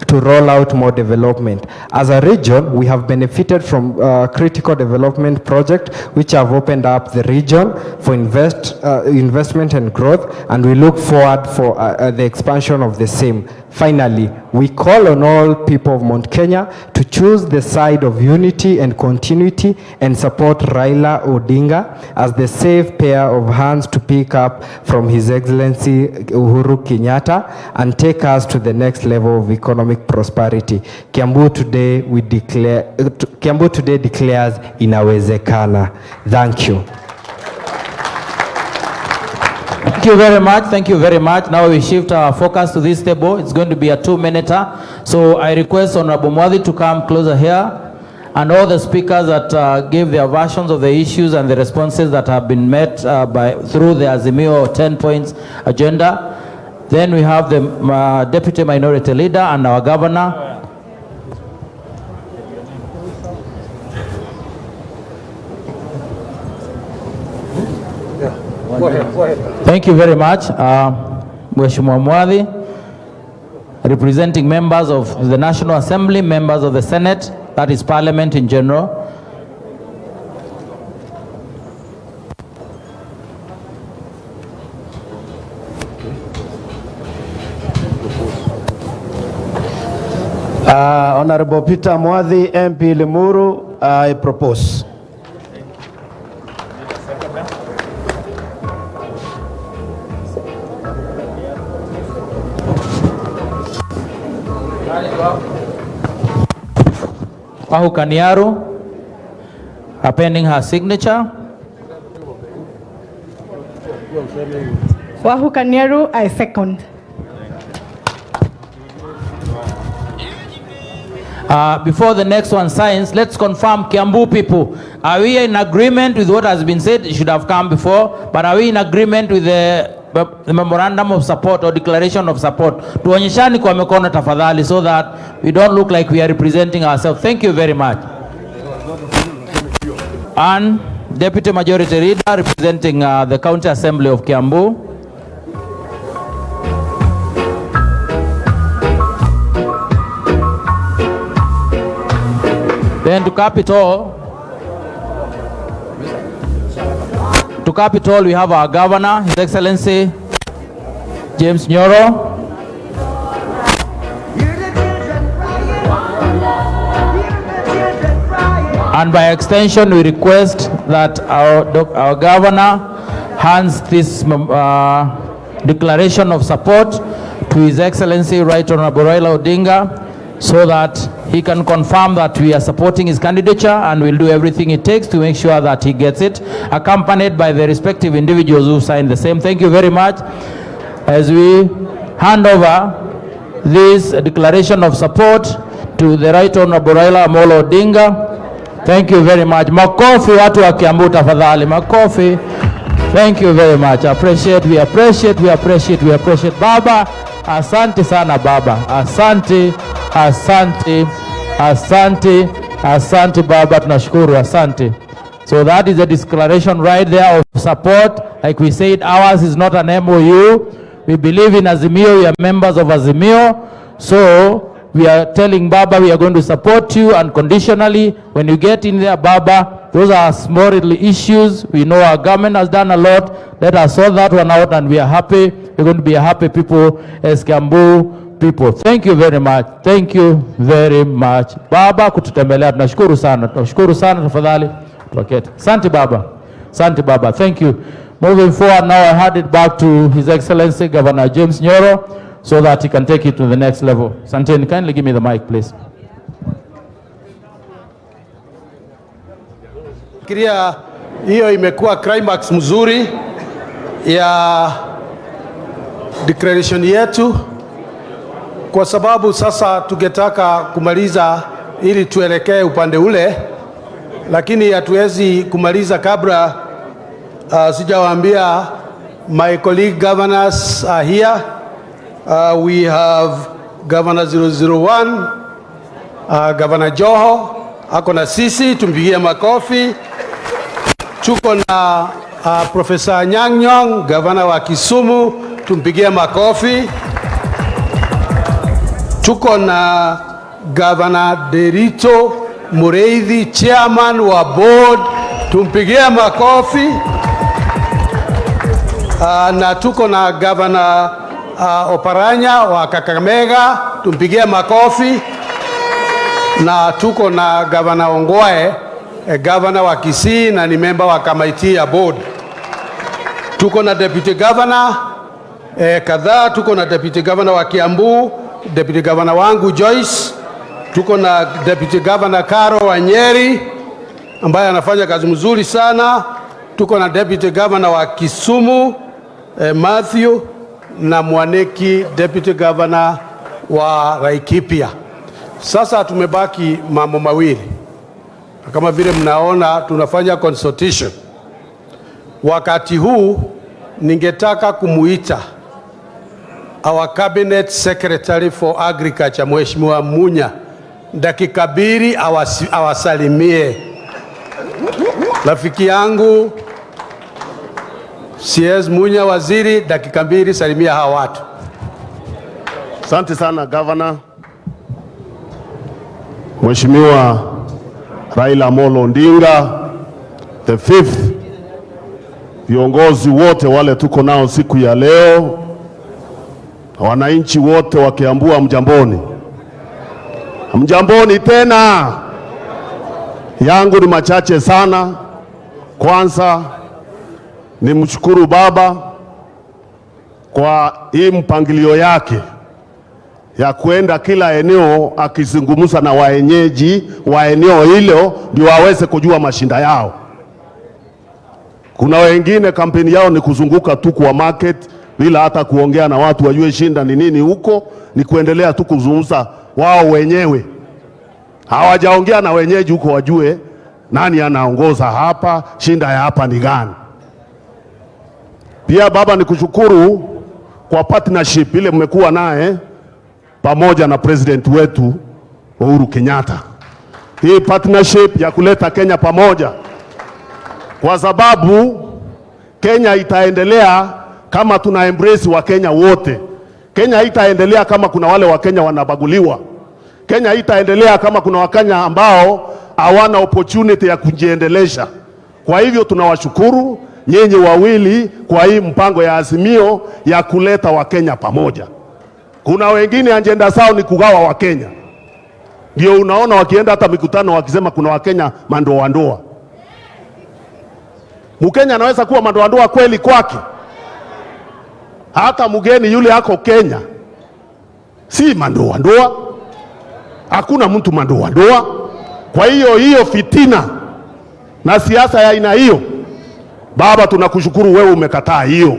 to roll out more development. As a region, we have benefited from critical development projects which have opened up the region for investment and growth, and we look forward for the expansion of the same. Finally, we call on all people of Mount Kenya to choose the side of unity and continuity and support Raila Odinga as the safe pair of hands to pick up from His Excellency Uhuru Kenyatta and take us to the next level of economic prosperity. Kiambu today declares inawezekana. Thank you. Thank you very much. Thank you very much. Now we shift our focus to this table. It's going to be a 2-minute. So I request Honorable Mwadhi to come closer here, and all the speakers that gave their versions of the issues and the responses that have been met through the Azimio 10 points agenda. Then we have the Deputy Minority Leader and our Governor. Go ahead. Thank you very much. Mheshimiwa Mwadhi, representing members of the National Assembly, members of the Senate, that is Parliament in general. Honorable Peter Mwadhi, MP Limuru, I propose. Wahu Kaniaru, appending her signature. Wahu Kaniaru, I second. Before the next one signs, let's confirm, Kiambu people, are we in agreement with what has been said? It should have come before, but are we in agreement with the memorandum of support or declaration of support? Tuonyeshani kwa mikono tafadhali, so that we don't look like we are representing ourselves. Thank you very much. And Deputy Majority Leader representing the County Assembly of Kiambu. Then to cap it all, we have our Governor, His Excellency James Nyoro. And by extension, we request that our Governor hands this declaration of support to His Excellency Right Honorable Raila Odinga, so that he can confirm that we are supporting his candidature, and we'll do everything it takes to make sure that he gets it, accompanied by the respective individuals who signed the same. Thank you very much. As we hand over this declaration of support to the Right Honorable Raila Amolo Odinga. Thank you very much. Makofi watu wa Kiambu tafadhali. Makofi. Thank you very much. We appreciate. Baba, asante sana Baba. Asante Baba, tunashukuru, asante. So that is a declaration right there of support. Like we said, ours is not an MOU. We believe in Azimio, we are members of Azimio. So we are telling Baba we are going to support you unconditionally. When you get in there, Baba, those are small little issues. We know our government has done a lot. Let us sort that one out, and we are happy. We're going to be a happy people as Kiambu people. Thank you very much. Thank you very much. Baba kututembelea, tunashukuru sana. Tafadhali. Asante Baba. Thank you. Moving forward now, I hand it back to His Excellency Governor James Nyoro, so that he can take it to the next level. Santeni, kindly give me the mic, please. Kiria hiyo imekuwa climax mzuri ya declaration yetu, kwa sababu sasa tungetaka kumaliza ili tuelekee upande ule, lakini hatuwezi kumaliza kabla sijawaambia my colleague governors are here. We have Governor 001, Governor Joho, ako na sisi, tumpigie makofi. Tuko na Professor Nyang'nyong, Governor wa Kisumu, tumpigie makofi. Tuko na Governor Derito Mureithi, Chairman wa board, tumpigie makofi. Na tuko na Governor Oparanya wa Kakamega, tumpigie makofi. Na tuko na Governor Ongwae, Governor wa Kisii na ni member wa kamati ya board. Tuko na Deputy Governor kadhaa, tuko na Deputy Governor wa Kiambu, Deputy Governor wangu Joyce, tuko na Deputy Governor Karo wa Nyeri ambaye anafanya kazi mzuri sana. Tuko na Deputy Governor wa Kisumu Matthew, na Mwaneki Deputy Governor wa Laikipia. Sasa tumebaki mambo mawili. Kama vile mnaona tunafanya consultation. Wakati huu ningetaka kumuita our Cabinet Secretary for Agriculture Mheshimiwa Munya, dakika mbili awasalimie. Rafiki yangu CS Munya waziri, dakika mbili salimia hawa watu. Asante sana Governor. Mheshimiwa Raila Amolo Odinga, the fifth, viongozi wote wale tuko nao siku ya leo, wananchi wote wa Kiambu mjamboni, Mjamboni tena. Yangu ni machache sana. Kwanza ni mshukuru baba kwa hii mpangilio yake ya kwenda kila eneo akizungumza na waenyeji wa eneo hilo ndio waweze kujua mashinda yao. Kuna wengine kampeni yao ni kuzunguka tu kwa market bila hata kuongea na watu wajue shinda ni nini huko, ni kuendelea tu kuzungumza wao wenyewe. Hawajaongea na wenyeji huko wajue nani anaongoza hapa, shinda ya hapa ni gani. Pia baba, ni kushukuru kwa partnership ile mmekuwa naye pamoja na president wetu Uhuru Kenyatta. Hii partnership ya kuleta Kenya pamoja, kwa sababu Kenya itaendelea kama tuna embrace wa Kenya wote. Kenya itaendelea kama kuna wale wa Kenya wanabaguliwa. Kenya itaendelea kama kuna Wakenya ambao hawana opportunity ya kujiendelesha. Kwa hivyo tunawashukuru nyinyi wawili kwa hii mpango ya Azimio ya kuleta Wakenya pamoja. Kuna wengine ajenda zao ni kugawa Wakenya. Ndio unaona wakienda hata mikutano wakisema kuna Wakenya mandoa. Mkenya anaweza kuwa mandoa kweli kwake? Hata mgeni yule ako Kenya si mandoa. Hakuna mtu mandoa. Kwa hiyo fitina na siasa ya aina hiyo, baba, tunakushukuru wewe umekataa hiyo.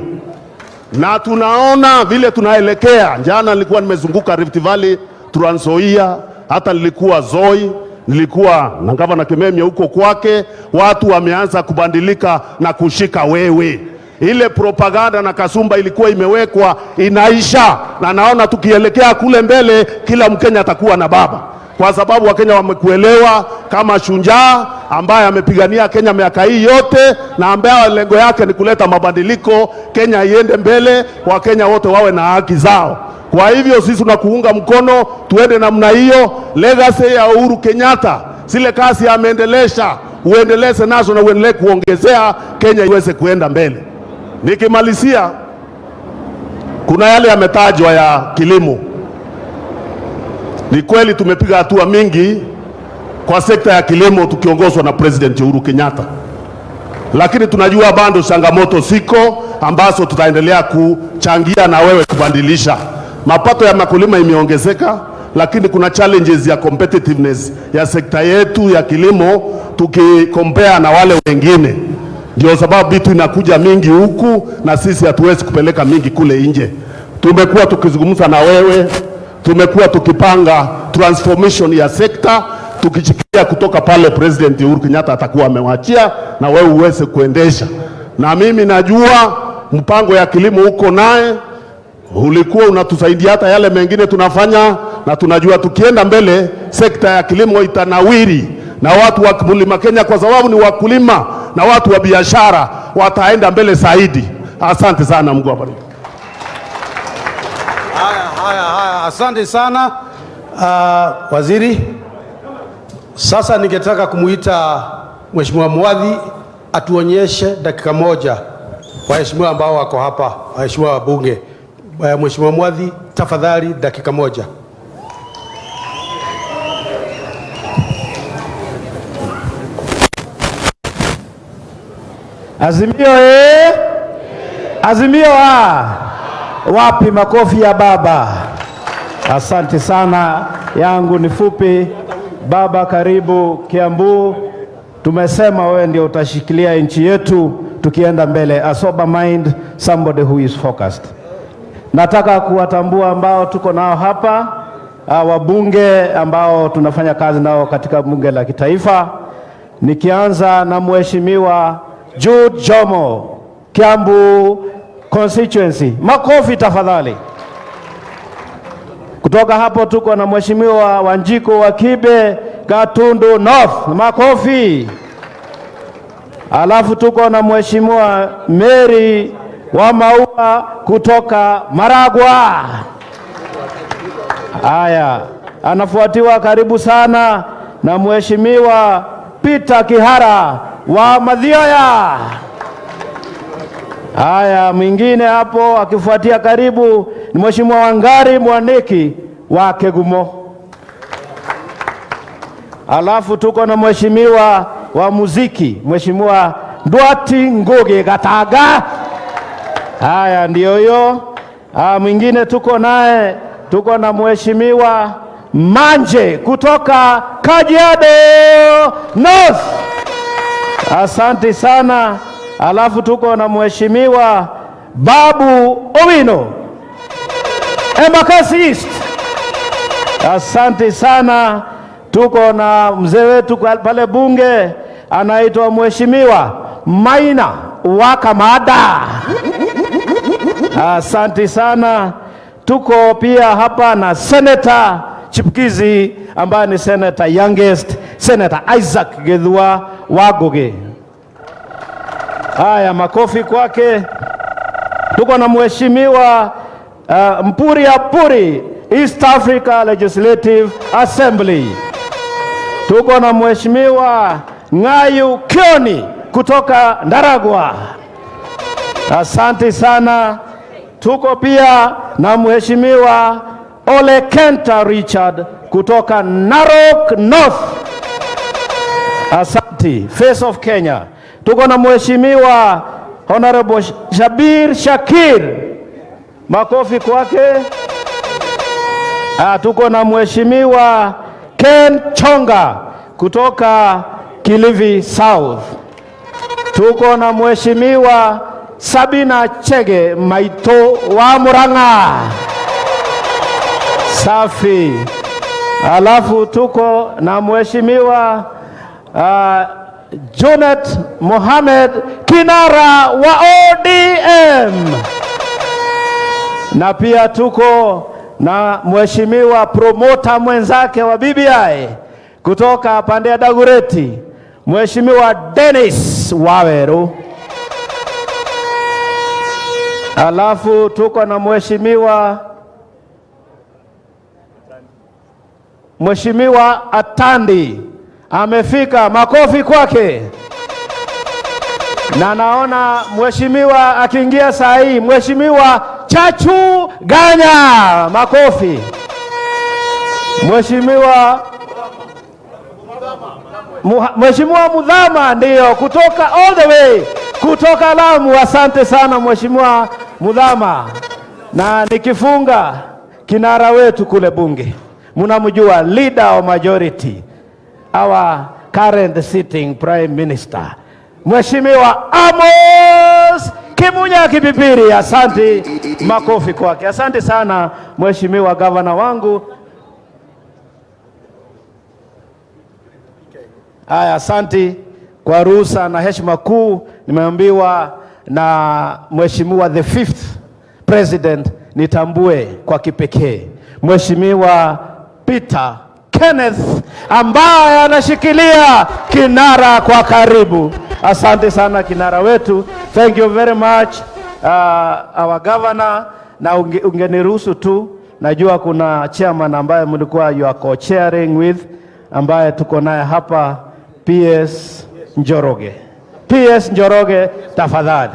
Na tunaona vile tunaelekea. Jana nilikuwa nimezunguka Rift Valley, Trans Nzoia, hata nilikuwa Zoi, nilikuwa na gavana Kimemia huko kwake. Watu wameanza kubadilika na kushika wewe. Ile propaganda na kasumba ilikuwa imewekwa inaisha, na naona tukielekea kule mbele kila Mkenya atakuwa na baba, kwa sababu Wakenya wamekuelewa kama shujaa ambaye amepigania Kenya miaka hii yote na ambaye lengo yake ni kuleta mabadiliko, Kenya iende mbele, Wakenya wote wawe na haki zao. Kwa hivyo sisi tunakuunga mkono, tuende namna hiyo. Legacy ya Uhuru Kenyatta, zile kazi ameendelesha, uendeleze nazo na uendelee kuongezea, Kenya iweze kuenda mbele. Nikimalizia, kuna yale yametajwa ya kilimo. Ni kweli tumepiga hatua mingi kwa sekta ya kilimo tukiongozwa na President Uhuru Kenyatta, lakini tunajua bado changamoto siko ambazo tutaendelea kuchangia na wewe kubadilisha. Mapato ya makulima imeongezeka, lakini kuna challenges ya competitiveness ya sekta yetu ya kilimo tukikompare na wale wengine. Ndio sababu vitu inakuja mingi huku na sisi hatuwezi kupeleka mingi kule nje. Tumekuwa tukizungumza na wewe, tumekuwa tukipanga transformation ya sekta, tukichikia kutoka pale President Uhuru Kenyatta atakuwa amewachia na wewe uweze kuendesha. Na mimi najua mpango ya kilimo huko naye ulikuwa unatusaidia hata yale mengine tunafanya, na tunajua tukienda mbele sekta ya kilimo itanawiri na watu wa Mlima Kenya, kwa sababu ni wakulima na watu wa biashara wataenda mbele zaidi. Asante sana, Mungu awabariki. Haya, asante sana waziri. Sasa ningetaka kumuita Mheshimiwa Mwadhi atuonyeshe dakika moja waheshimiwa ambao wako hapa, waheshimiwa wabunge. Mheshimiwa Mwadhi, tafadhali dakika moja. Azimio Azimio wapi makofi ya baba? Asante sana, yangu ni fupi. Baba, karibu Kiambu. Tumesema wewe ndio utashikilia nchi yetu tukienda mbele. A sober mind, somebody who is focused. Nataka kuwatambua ambao tuko nao hapa, wabunge ambao tunafanya kazi nao katika bunge la kitaifa. Nikianza na Mheshimiwa Jude Jomo, Kiambu constituency. Makofi tafadhali. Kutoka hapo tuko na Mheshimiwa Wanjiko wa Kibe, Gatundu North. Makofi. Alafu tuko na Mheshimiwa Mary wa Maua kutoka Maragwa. Haya, anafuatiwa karibu sana na Mheshimiwa Peter Kihara wa Mathioya. Haya, mwingine hapo akifuatia karibu ni Mheshimiwa Wangari Mwaniki wa Kegumo. Alafu tuko na mheshimiwa wa muziki, Mheshimiwa Ndwati Ngugi Gataga. Haya, ndio hiyo. Mwingine tuko na mheshimiwa Manje kutoka Kajiado North. Asante sana. Alafu tuko na mheshimiwa Babu Owino Embakasi East. Asante sana. Tuko na mzee wetu pale bunge anaitwa mheshimiwa Maina Wakamada. Asante sana. Tuko pia hapa na Senator Chipukizi ambaye ni Senator youngest, Senator Isaac Gethua Wagoge. Haya, makofi kwake. Tuko na mheshimiwa Mpuri Apuri, East Africa Legislative Assembly. Tuko na mheshimiwa Ngayu Kioni kutoka Ndaragwa. Asante sana. Tuko pia na mheshimiwa Ole Kenta Richard kutoka Narok North. Asante. Face of Kenya. Tuko na mheshimiwa Honorable Shabir Shakir. Makofi kwake. Tuko na mheshimiwa Ken Chonga kutoka Kilifi South. Tuko na mheshimiwa Sabina Chege Maito wa Murang'a. Safi. Alafu tuko na mheshimiwa Junet Mohamed Kinara wa ODM. Na pia tuko na mheshimiwa promota mwenzake wa BBI kutoka pande ya Dagureti, Mheshimiwa Dennis Waweru. Alafu tuko na Mheshimiwa Atandi amefika, makofi kwake. Na naona mheshimiwa akiingia saa hii, Mheshimiwa Chachu Ganya, makofi. Mheshimiwa Mudhama ndio kutoka all the way kutoka Lamu. Asante sana Mheshimiwa Mudhama. Na nikifunga kinara wetu kule bunge, mnamjua leader of majority, our current sitting prime minister, Mheshimiwa Amos Kimunya Kipipiri. Asante, makofi kwake. Asante sana Mheshimiwa gavana wangu. Haya, asante kwa ruhusa na heshima kuu. Nimeambiwa na Mheshimiwa the 5th president nitambue kwa kipekee Mheshimiwa Peter Kenneth ambaye anashikilia kinara kwa karibu. Asante sana kinara wetu. Thank you very much our governor. Na ungeniruhusu tu, najua kuna chairman ambaye mlikuwa you are co-chairing with ambaye tuko naye hapa, PS Njoroge. PS Njoroge, tafadhali.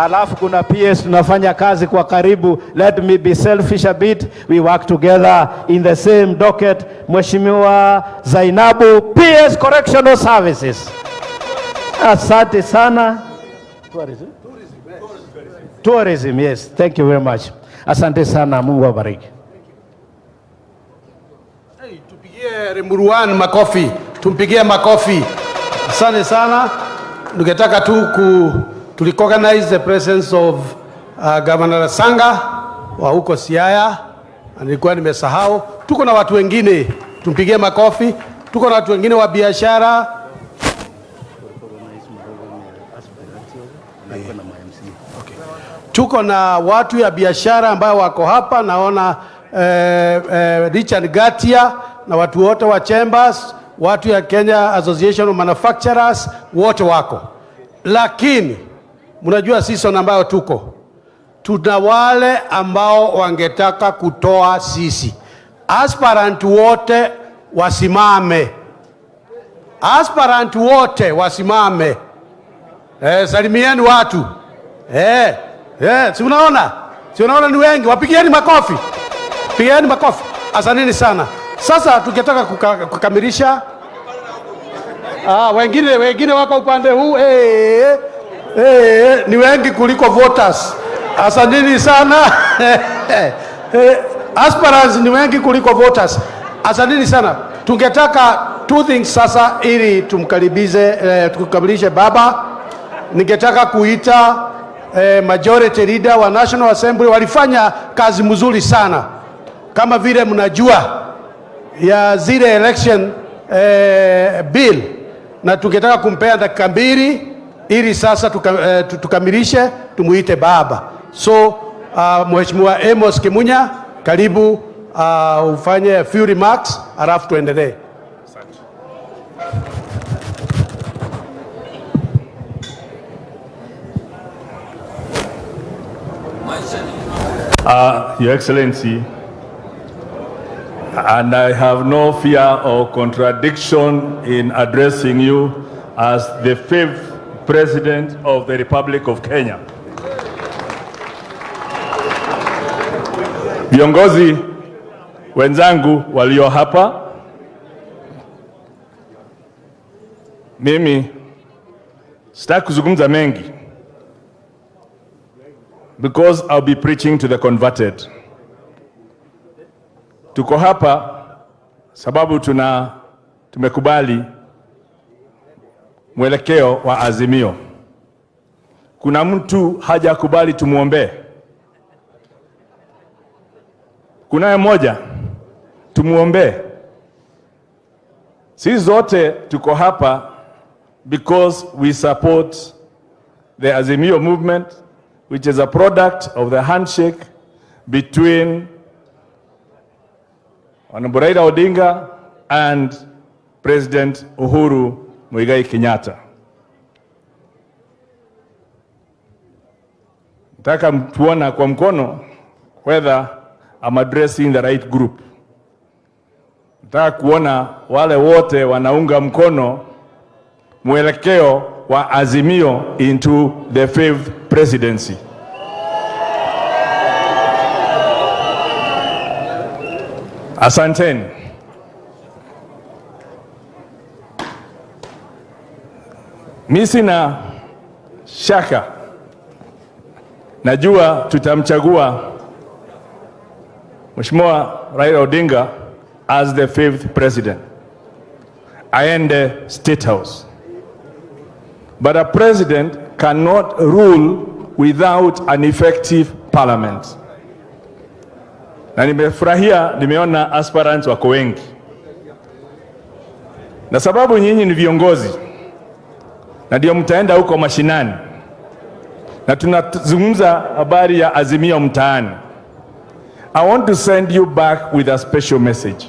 Alafu kuna PS tunafanya kazi kwa karibu. Let me be selfish a bit. We work together in the same docket. Mheshimiwa Zainabu, PS Correctional Services. Asante sana. Tourism, yes. Thank you very much. Asante sana, Mungu awabariki. Tupigie Remuruan makofi. Tumpigie makofi. Asante sana. Ningetaka tu recognize the presence of Governor Sanga wa huko Siaya. Nilikuwa nimesahau. Tuko na watu wengine, tumpigie makofi. Tuko na watu wengine wa biashara. Okay. Tuko na watu ya biashara ambao wako hapa. Naona Richard Gatia na watu wote wa Chambers, watu ya Kenya Association of Manufacturers, wote wako. Lakini mnajua season ambayo tuna wale ambao wangetaka kutoa sisi. Aspirant wote wasimame. Aspirant wote wasimame. Salimieni watu. Si unaona? Si unaona ni wengi? Wapigieni makofi. Pigieni makofi. Asanteni sana. Sasa tungetaka kukamilisha. Wengine wako upande huu. Ni wengi kuliko voters. Asanteni sana. Aspirants ni wengi kuliko voters. Asanteni sana. Tungetaka two things sasa ili tukamilishe baba. Ningetaka kuita majority leader wa National Assembly. Walifanya kazi mzuri sana. Kama vile mnajua ya zile election bill, na tungetaka kumpea dakika 2 ili sasa tukamilishe, tumuite baba. So Mheshimiwa Amos Kimunya, karibu ufanye a few remarks alafu tuendelee. Your Excellency, and I have no fear or contradiction in addressing you as the 5th President of the Republic of Kenya. Viongozi wenzangu walio hapa, mimi sitaki kuzungumza mengi because I'll be preaching to the converted. Tuko hapa sababu tumekubali mwelekeo wa Azimio. Kuna mtu hajakubali tumuombe? Kunaye mmoja tumuombe? Sisi zote tuko hapa because we support the Azimio movement, which is a product of the handshake between Honorable Raila Odinga and President Uhuru Muigai Kenyatta. Nataka tuona kwa mkono whether I'm addressing the right group. Nataka kuona wale wote wanaunga mkono mwelekeo wa Azimio into the 5th presidency. Asanteni. Mimi sina shaka, najua tutamchagua Mheshimiwa Raila Odinga as the 5th president. Aende State House. But a president cannot rule without an effective parliament. Na nimefurahia nimeona aspirants wako wengi. Na sababu nyinyi ni viongozi, na ndio mtaenda huko mashinani, na tunazungumza habari ya Azimio mtaani. I want to send you back with a special message,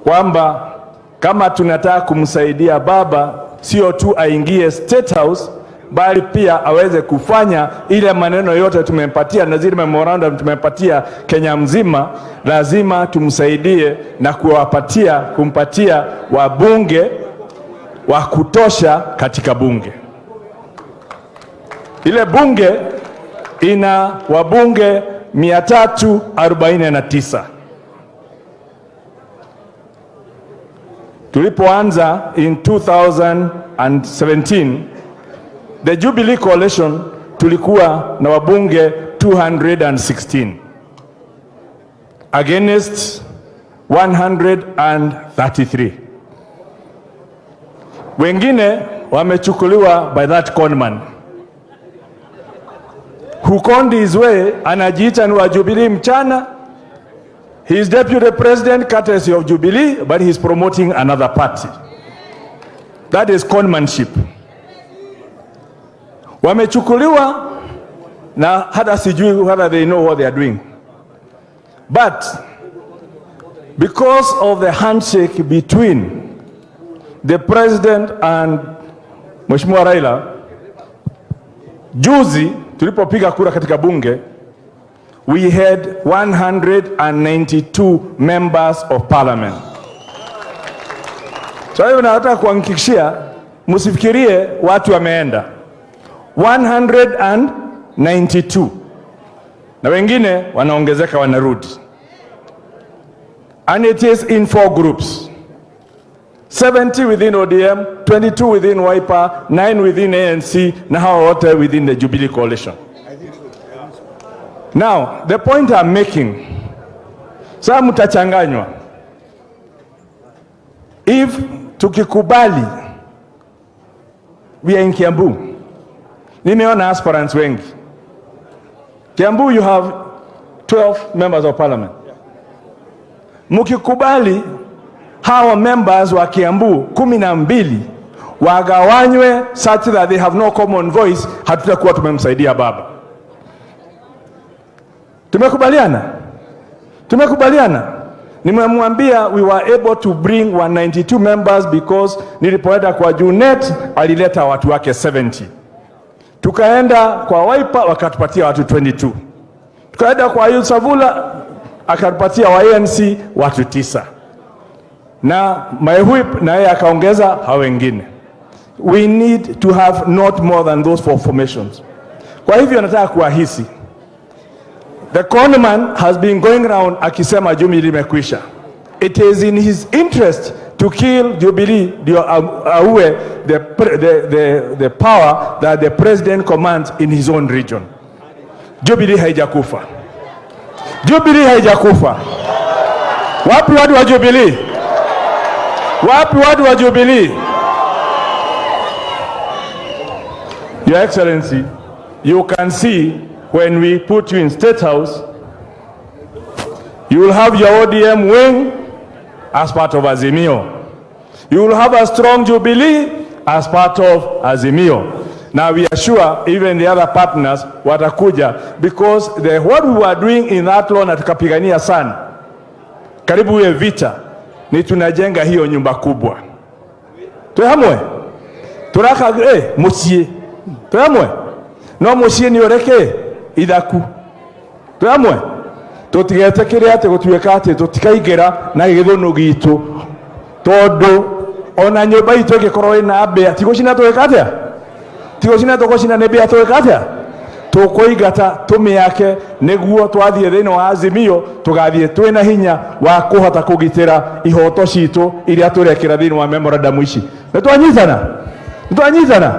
kwamba kama tunataka kumsaidia baba, sio tu aingie State House, bali pia aweze kufanya ile maneno yote tumempatia na zile memorandum tumempatia Kenya mzima. Lazima tumsaidie na kumpatia wabunge wa kutosha katika bunge. Ile bunge ina wabunge 349. Tulipoanza in 2017, the Jubilee Coalition tulikuwa na wabunge 216 against 133. Wengine wamechukuliwa by that conman who conned his way, anajiita ni wa Jubilee mchana. He is deputy president courtesy of Jubilee, but he is promoting another party. That is conmanship. Wamechukuliwa na hata sijui whether they know what they are doing. But because of the handshake between the president and Mheshimiwa Raila, juzi tulipopiga kura katika bunge, we had 192 members of parliament. So hiyo nataka kuhakikishia, msifikirie watu wameenda. 192 na wengine wanaongezeka wanarudi. And it is in 4 groups. 70 within ODM, 22 within Wiper, 9 within ANC, na hao wote within the Jubilee coalition. Now, the point I'm making, sasa mtachanganywa. If tukikubali, we are in Kiambu. Nimeona aspirants wengi. Kiambu, you have 12 members of parliament. Mukikubali, hawa members wa Kiambu 12 wagawanywe such that they have no common voice, hatutakuwa tumemsaidia baba. Tumekubaliana? Tumekubaliana? Nimemwambia we were able to bring 192 members because nilipoenda kwa Junet alileta watu wake 70. Tukaenda kwa Wiper wakatupatia watu 22. Tukaenda kwa Yusavula akatupatia wa ANC watu 9. Na my whip na yeye akaongeza hao wengine. We need to have not more than those 4 formations. Kwa hivyo nataka kuahisi, the conman has been going around akisema Jubilee imekwisha. It is in his interest to kill Jubilee ndio auwe the power that the president commands in his own region. Jubilee haijakufa. Jubilee haijakufa. Wapi watu wa Jubilee? Wapi watu wa Jubilee? Your Excellency, you can see when we put you in State House, you will have your ODM wing as part of Azimio. You will have a strong Jubilee as part of Azimio. Now we are sure even the other partners watakuja, because what we were doing in that law na tukapigania sana, karibu iwe vita, ni tunajenga hiyo nyumba kubwa. Tuhamwe? Turaka mucie. Tuhamwe? No mucie ni oreke ithaku. Tuhamwe? Tutigetekire ate gutuika ate tutikaigera na githunu gitu. Tondu ona nyumba itu gikorwo ina mbea tigocina tuika atia? Tigocina tukocina ne mbea tuika atia? Tukoigata tumiake niguo twathie thini wa Azimio tugathie twina hinya wa kuhota kugitira ihoto citu iria turekira thini wa memorandum ici. Nitwanyitana.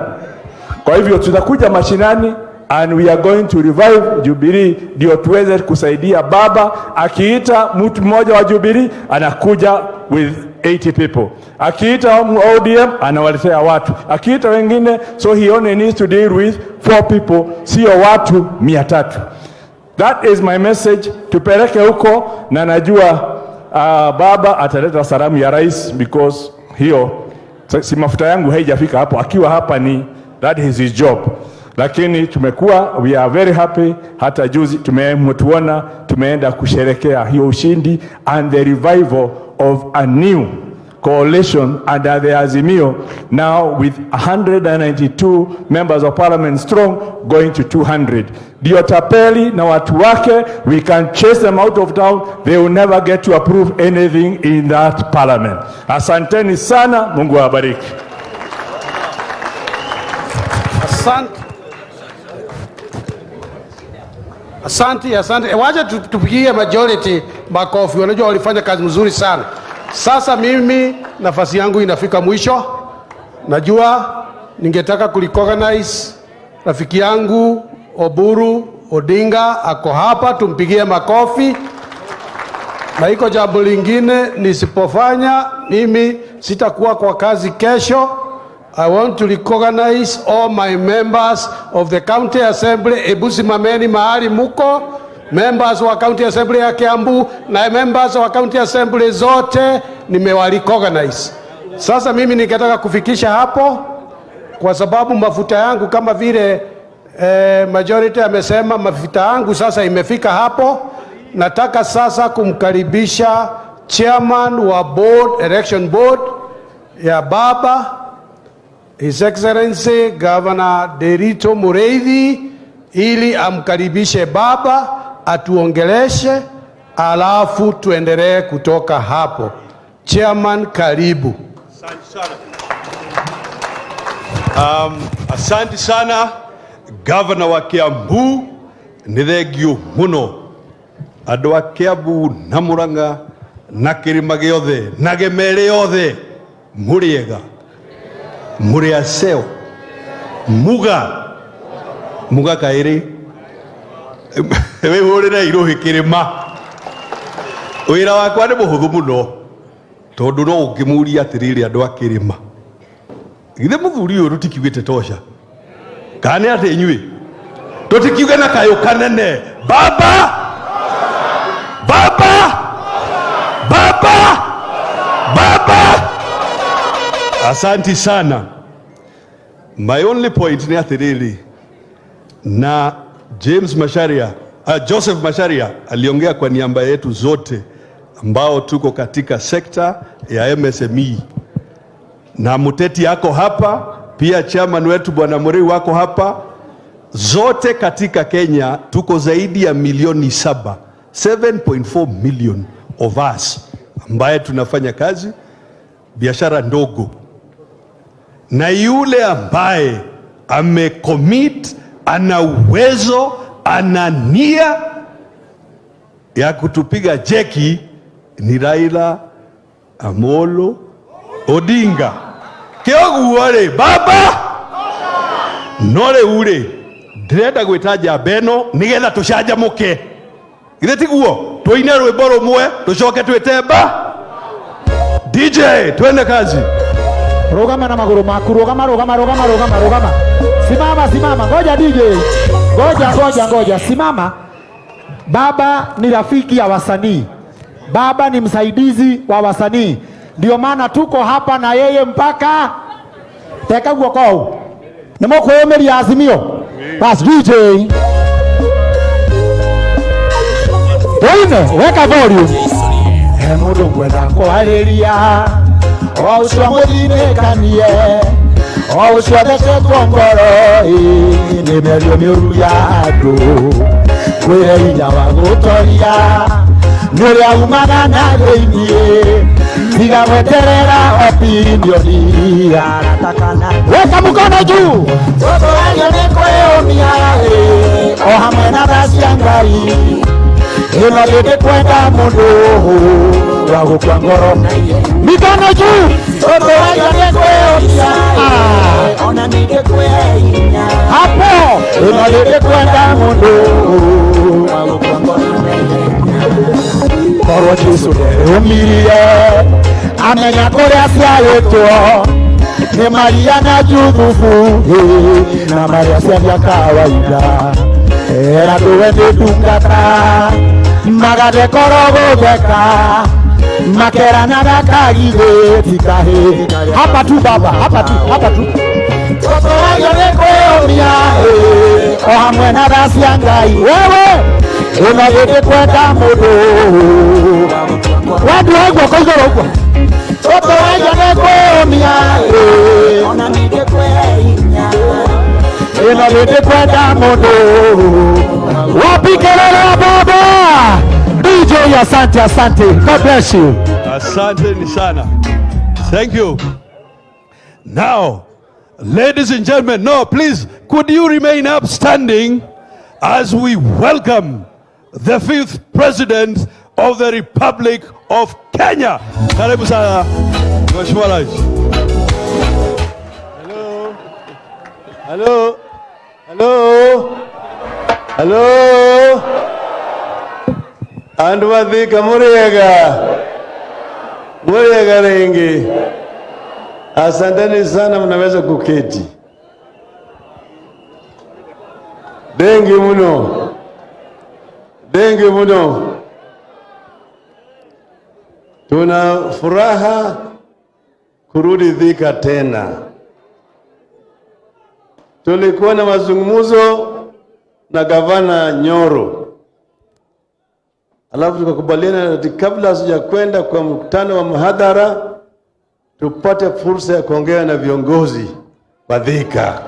Kwa hivyo tutakuja mashinani and we are going to revive Jubilee ndio tuweze kusaidia baba. Akiita mtu mmoja wa Jubilee anakuja with 80 people. Akiita ODM anawaletea watu. Akiita wengine, so he only needs to deal with 4 people, sio watu 300. That is my message. Tupeleke huko na najua baba ataleta salamu ya rais, because hiyo si mafuta yangu haijafika hapo. Akiwa hapa ni that is his job. Lakini tumekuwa, we are very happy. Hata juzi tumeona tumeenda kusherekea hiyo ushindi and the revival of a new coalition under the Azimio, now with 192 members of parliament strong going to 200. Dio tapeli na watu wake, we can chase them out of town. They will never get to approve anything in that parliament. Asanteni sana, Mungu awabariki. Asante. Wacha tupigie majority makofi. Wanajua walifanya kazi mzuri sana. Sasa mimi nafasi yangu inafika mwisho. Najua ningetaka kurecognize rafiki yangu Oburu Odinga ako hapa, tumpigie makofi. Na iko jambo lingine nisipofanya mimi sitakuwa kwa kazi kesho. I want to recognize all my members of the County Assembly. Ebu simameni mahali muko. Members wa County Assembly ya Kiambu na members wa County Assembly zote nimewarecognize. Sasa mimi ningetaka kufikisha hapo, kwa sababu mafuta yangu kama vile majority amesema mafuta yangu sasa imefika hapo. Nataka sasa kumkaribisha chairman wa board, election board ya baba, His Excellency Governor Derito Mureithi, ili amkaribishe baba, atuongeleshe, alafu tuendelee kutoka hapo. Chairman, karibu. Asante sana Governor wa Kiambu, ni thengio muno. Andu wa Kiambu na Murang'a na kirima giothe na gemere yothe muriega muriaseo muga kairi we hurire iruhi kirima wira wakwa ni muhuthu muno tondu no ungimuria atiriri andu akirima githe muthuri uyu rutikiugite tosha kane ate inyui tutikiuge na kayo kanene baba baba baba baba. Asanti sana. My only point ni atiriri na Joseph Macharia aliongea kwa niaba yetu zote ambao tuko katika sekta ya MSME, na Muteti yako hapa pia, chairman wetu Bwana Murray wako hapa. Zote katika Kenya tuko zaidi ya milioni 7.4 million of us ambaye tunafanya kazi biashara ndogo, na yule ambaye amecommit, ana uwezo, ana nia ya kutupiga jeki ni Raila Amolo Odinga. Kioguore baba nore ure ndĩrenda gwĩtaja beno nigetha tũcanjamũke githĩ tiguo tũine rwĩmbo rũmwe tũcoke twĩtemba. DJ twende kazi. Rogama na maguru maku, rogama. Simama. Ngoja DJ. Ngoja. Simama. Baba ni rafiki ya wasanii. Baba ni msaidizi wa wasanii. Ndio maana tuko hapa na yeye mpaka teka guoko. Nĩmũkwĩyũmĩria Azimio. Bas DJ. Oine, weka volume. Mũndũ ngwenda kwarĩria o ũcio mũthinĩkanie o ũcio thecetwo ngoro nĩ mĩario mĩũru ya andũ kwĩre hinya wa gũtoria nĩ ũrĩa umana na thĩiniĩ tiga gweterera opinioni aratakana. Weka mkono juu. Toto ayo nĩ kwĩyũmia o hamwe na tha cia Ngai ĩno ndĩkwenda mũndũ wa gũkua ngoro. Mikono juu. Toto ayo nĩ kwĩyũmia ona nĩngĩkwĩhe hinya hapo ĩno ndĩkwenda mũndũ wa gũkua ngoro. Korwo Jesu nĩrũmirie amenya kũrĩa ciarĩtwo nĩ Maria na Juthubu na Maria cia kawaida era tuwe nĩ ndungata magade korogobeka makerana na kagithĩ tikahe. Hapa tu baba, hapa tu. Toto ayo nĩ kwĩyũmia o hamwe na tha cia Ngai wewe ĩno ndĩkwenda mũndũ wendua guoko igũrũ ũguo. Toto ayo nĩ kwĩyũmia ona nĩngĩkwĩhe hinya ĩno ndĩkwenda mũndũ. Wapi kelele baba? DJ asante. God bless you. Asante ni sana. Thank you. Now, ladies and gentlemen, no, please, could you remain upstanding as we welcome the 5th President of the Republic of Kenya. Karibu sana, Mheshimiwa Rais. Hello. Andu wa Thika muriega rengi. Asanteni sana, mnaweza kuketi. Dengi muno. Tuna furaha kurudi Thika tena. Tulikuwa na mazungumzo na gavana Nyoro, alafu tukakubaliana ati kabla sijakwenda kwa mkutano wa mhadhara tupate fursa ya kuongea na viongozi wa Thika,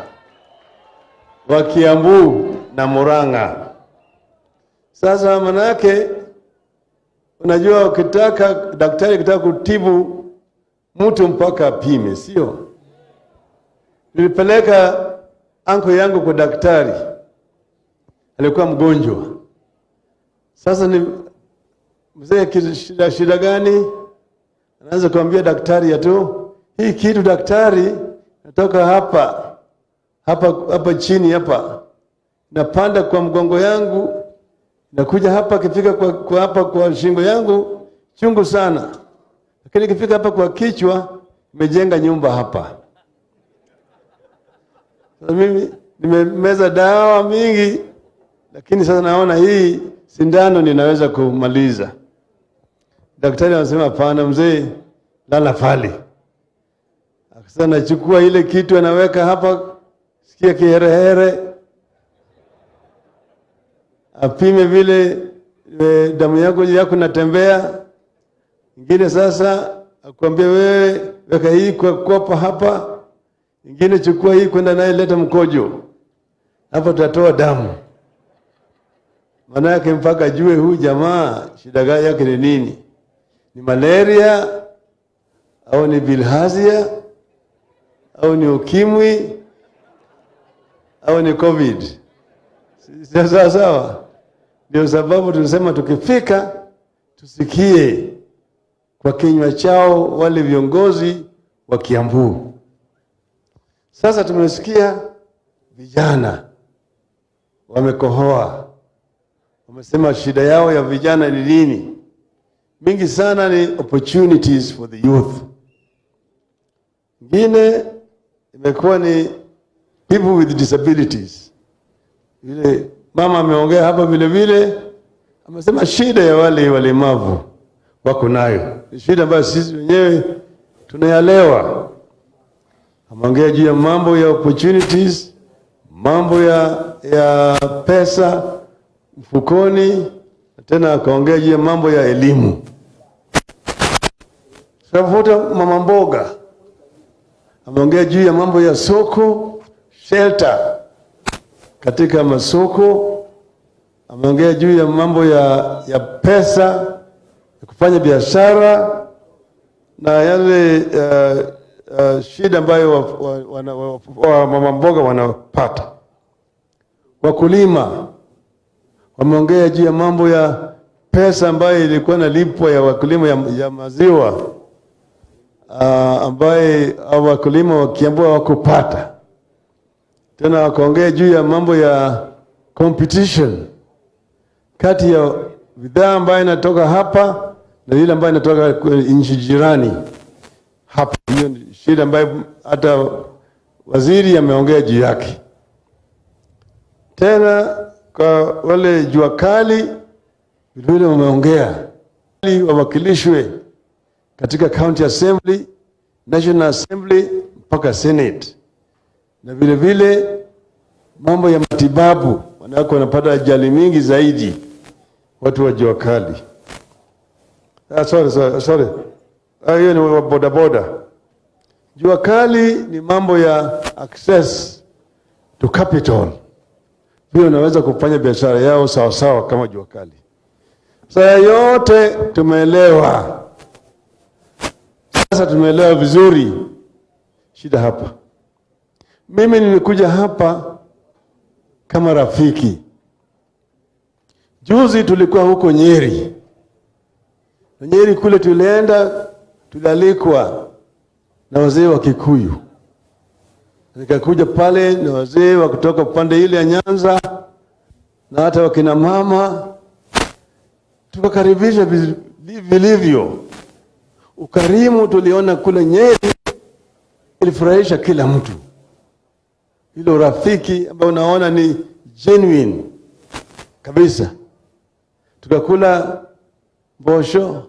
wa Kiambu na Murang'a. Sasa manake unajua ukitaka daktari akitaka kutibu mtu mpaka apime, sio? Nilipeleka anko yangu kwa daktari, alikuwa mgonjwa. Sasa mzee shida gani? Anaanza kuambia daktari ya tu, hii kitu daktari natoka hapa chini hapa. Napanda kwa mgongo yangu, nakuja hapa, kifika kwa hapa kwa shingo yangu chungu sana. Lakini kifika hapa kwa kichwa, nimejenga nyumba hapa. Sasa mimi nimemeza dawa mingi, lakini sasa naona hii sindano ninaweza kumaliza. Daktari anasema hapana mzee, lala pale. Akasema nachukua ile kitu anaweka hapa, sikia kiherehere, apime vile damu yako natembea. Ingine sasa akwambia wewe weka hii kwa kopa hapa, ingine chukua hii kwenda naye leta mkojo. Hapo tutatoa damu. Maana yake mpaka jue huyu jamaa shida yake ni nini? Ni malaria au ni bilharzia au ni ukimwi au ni COVID? Sawa. Ndio sababu tunasema tukifika tusikie kwa kinywa chao wale viongozi wa Kiambu. Sasa tumesikia vijana wamekohoa, wamesema shida yao ya vijana ni nini? Mingi sana ni opportunities for the youth. Ngine imekuwa ni people with disabilities. Vile mama ameongea hapa vile amesema shida ya wale walemavu wako nayo. Ni shida ambayo sisi wenyewe tunaelewa. Ameongea juu ya mambo ya opportunities, mambo ya pesa mfukoni, tena akaongea juu ya mambo ya elimu. Safuta mama mboga ameongea juu ya mambo ya soko, shelter katika masoko. Ameongea juu ya mambo ya pesa, ya kufanya biashara na yale shida ambayo mama mboga wanapata. Wakulima wameongea juu ya mambo ya pesa ambayo ilikuwa nalipwa ya wakulima ya maziwa, ambaye wakulima wa Kiambu hawakupata. Tena wakaongea juu ya mambo ya competition kati ya bidhaa ambayo inatoka hapa na ile ambayo inatoka nchi jirani hapa. Hiyo ni shida ambayo hata waziri ameongea juu yake. Tena kwa wale jua kali vile wameongea wawakilishwe katika county assembly, national assembly mpaka senate. Na vile mambo ya matibabu, wanawake wanapata ajali mingi zaidi watu wa jua kali. Sorry. Hiyo ni bodaboda. Jua kali ni mambo ya access to capital. Hiyo unaweza kufanya biashara yao sawa kama jua kali. Sasa yote tumeelewa. Sasa tumeelewa vizuri shida hapa. Mimi nimekuja hapa kama rafiki. Juzi tulikuwa huko Nyeri. Nyeri kule tulialikwa na wazee wa Kikuyu. Nikakuja pale na wazee wa kutoka upande ile ya Nyanza na hata wakina mama, tukakaribisha vilivyo. Ukarimu tuliona kule Nyeri ilifurahisha kila mtu. Hilo rafiki ambao unaona ni genuine kabisa. Tukakula bosho,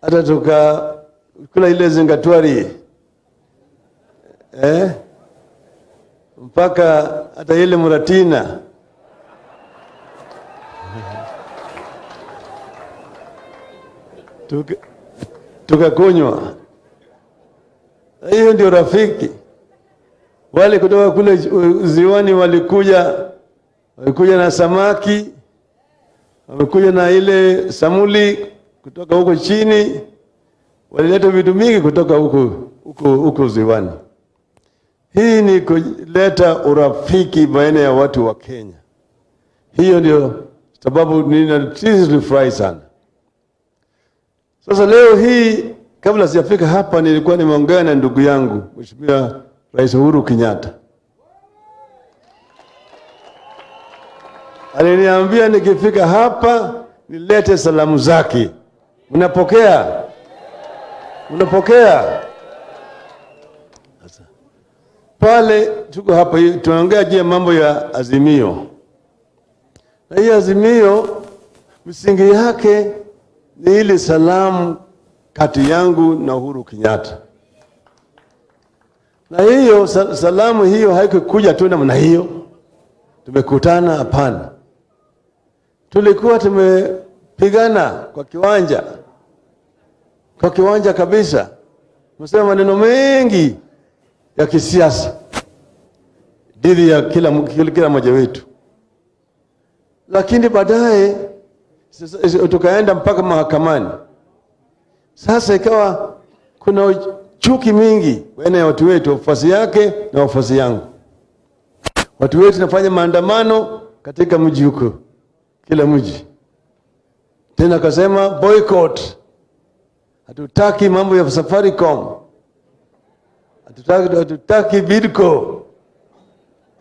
hata tukakula ile zingatwari, mpaka hata ile muratina. Tukakunywa. Hiyo ndio rafiki. Wale kutoka kule ziwani walikuja na samaki, wamekuja na ile samuli kutoka huko chini, walileta vitu mingi kutoka huko ziwani. Hii ni kuleta urafiki baina ya watu wa Kenya. Hiyo ndio sababu sisi tulifurahi sana. Sasa leo hii kabla sijafika hapa nilikuwa nimeongea na ndugu yangu Mheshimiwa Rais Uhuru Kenyatta. Aliniambia nikifika hapa nilete salamu zake. Mnapokea? Mnapokea? Pale tuko hapa tunaongea juu ya mambo ya Azimio. Na hii Azimio msingi yake ni ile salamu kati yangu na Uhuru Kenyatta. Na hiyo salamu hiyo haikukuja tu namna hiyo. Tumekutana hapana. Tulikuwa tumepigana kwa kiwanja. Kwa kiwanja kabisa. Tumesema maneno mengi ya kisiasa dhidi ya kila mmoja wetu. Lakini baadaye tukaenda mpaka mahakamani. Sasa ikawa kuna chuki mingi baina ya watu wetu, wafuasi yake na wafuasi yangu. Watu wetu nafanya maandamano katika mji huko, kila mji. Tena akasema boycott. Hatutaki mambo ya Safaricom. Hatutaki Bidco.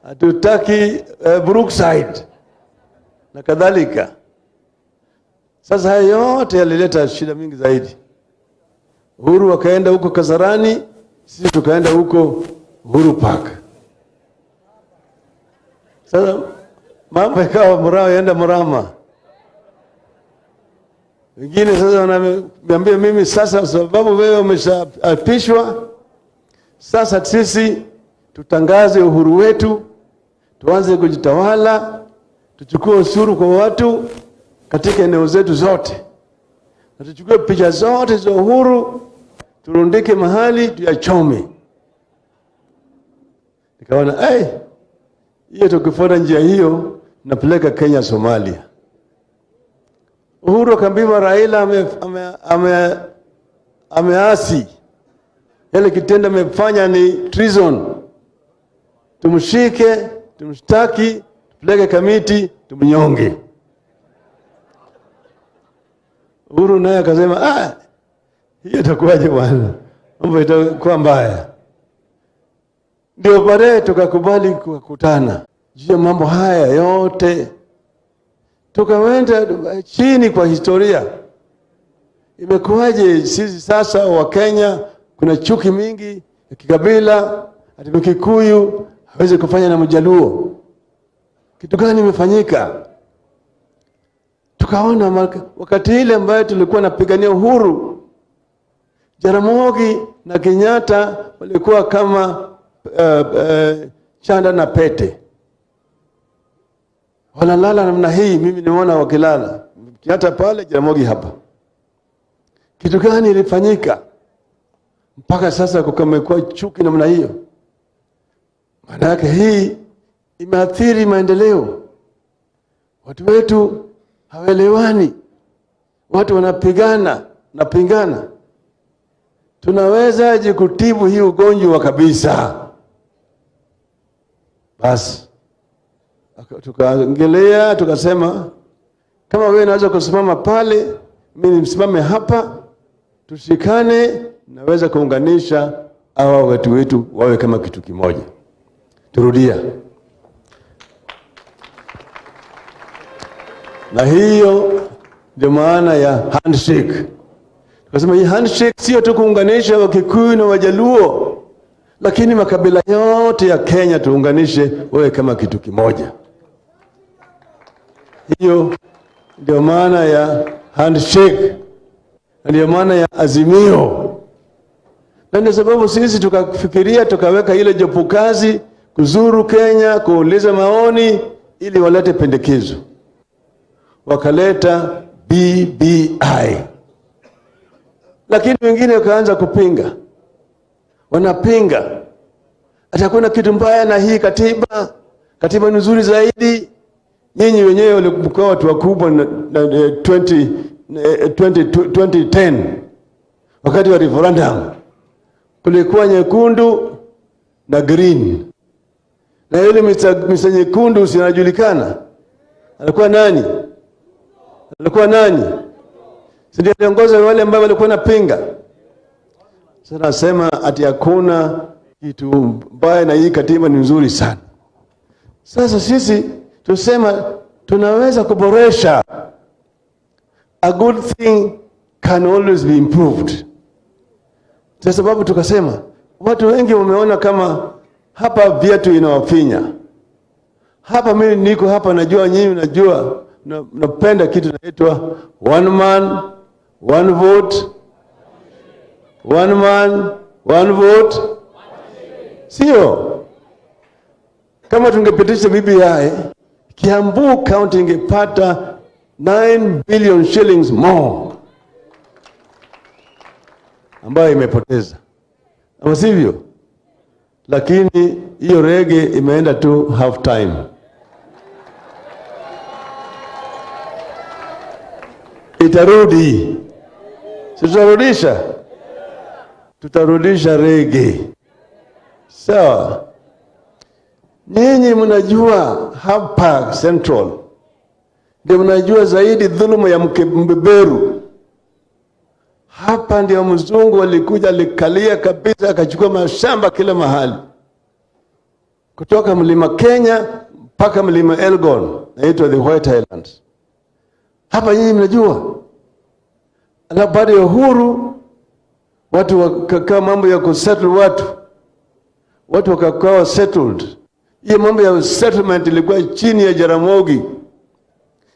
Hatutaki Brookside na kadhalika. Sasa haya yote yalileta shida mingi zaidi. Uhuru wakaenda huko Kasarani, sisi tukaenda huko Uhuru Park. Sasa mambo yakawa Murao yaenda Murama. Wengine sasa wananiambia mimi sasa sababu wewe umeshaapishwa, sasa sisi tutangaze uhuru wetu, tuanze kujitawala, tuchukue ushuru kwa watu katika eneo zetu zote. Na tuchukue picha zote za uhuru, turundike mahali tuyachome. Nikaona hiyo tukifuata njia hiyo napeleka Kenya Somalia. Uhuru akambiwa Raila ameasi. Yale kitendo amefanya ni treason. Tumshike, tumshtaki, tupeleke kamiti, tumnyonge. Uhuru naye akasema hiyo itakuwaje bwana? Mambo itakuwa mbaya. Ndio baadaye tukakubali kukutana juu ya mambo haya yote. Tukawenda chini kwa historia. Imekuwaje sisi sasa wa Kenya kuna chuki mingi ya kikabila, ati Mkikuyu hawezi kufanya na Mjaluo. Kitu gani imefanyika? Tukaona wakati ile ambayo tulikuwa napigania uhuru, Jaramogi na Kenyatta walikuwa kama chanda na pete. Wanalala namna hii, mimi nimeona wakilala. Kenyatta pale, Jaramogi hapa. Kitu gani ilifanyika? Mpaka sasa kukamekuwa chuki namna hiyo. Maana yake hii imeathiri maendeleo. Watu wetu hawaelewani. Watu wanapingana. Tunaweza kutibu hii ugonjwa kabisa? Basi tukaongelea, tukasema kama wewe unaweza kusimama pale, mimi nisimame hapa, tushikane, naweza kuunganisha hawa watu wetu wawe kama kitu kimoja. Turudia. Na hiyo ndio maana ya handshake. Tukasema hii handshake sio tu kuunganisha Wakikuyu na Wajaluo, lakini makabila yote ya Kenya tuunganishe wawe kama kitu kimoja. Hiyo ndio maana ya handshake. Ndio maana ya Azimio. Na ndio sababu sisi tukafikiria, tukaweka ile jopo kazi kuzuru Kenya, kuuliza maoni ili walete pendekezo. Wakaleta BBI. Lakini wengine wakaanza kupinga. Wanapinga. Atakuwa kitu mbaya na hii katiba. Katiba ni nzuri zaidi. Nyinyi wenyewe walikuwa watu wakubwa na 2010 wakati wa referendum. Kulikuwa nyekundu na green. Na yule Mr. Nyekundu sinajulikana. Alikuwa nani? ndio viongozi wale ambao walikuwa napinga. Sasa nasema ati hakuna kitu mbaya na hii katiba ni nzuri sana. Sasa sisi tusema tunaweza kuboresha. A good thing can always be improved. Kwa sababu tukasema watu wengi wameona kama hapa viatu inawafinya. Hapa mimi niko hapa, najua nyinyi najua napenda kitu inaitwa one man one vote, one man one vote. Sio kama tungepitisha BBI, Kiambu County ingepata 9 billion shillings more ambayo imepoteza, ama sivyo? Lakini hiyo rege imeenda tu half time. Itarudi. Tutarudisha rege. Sawa. Nyinyi mnajua hapa Central ndio mnajua zaidi dhuluma ya mbeberu. Hapa ndio mzungu alikuja alikalia kabisa, akachukua mashamba kila mahali, kutoka mlima Kenya mpaka mlima Elgon, naitwa the White Highlands. Hapa nyinyi mnajua. Alafu baada ya uhuru watu wakakaa mambo ya kusettle watu wakakaa settled. Hiyo mambo ya settlement ilikuwa chini ya Jaramogi.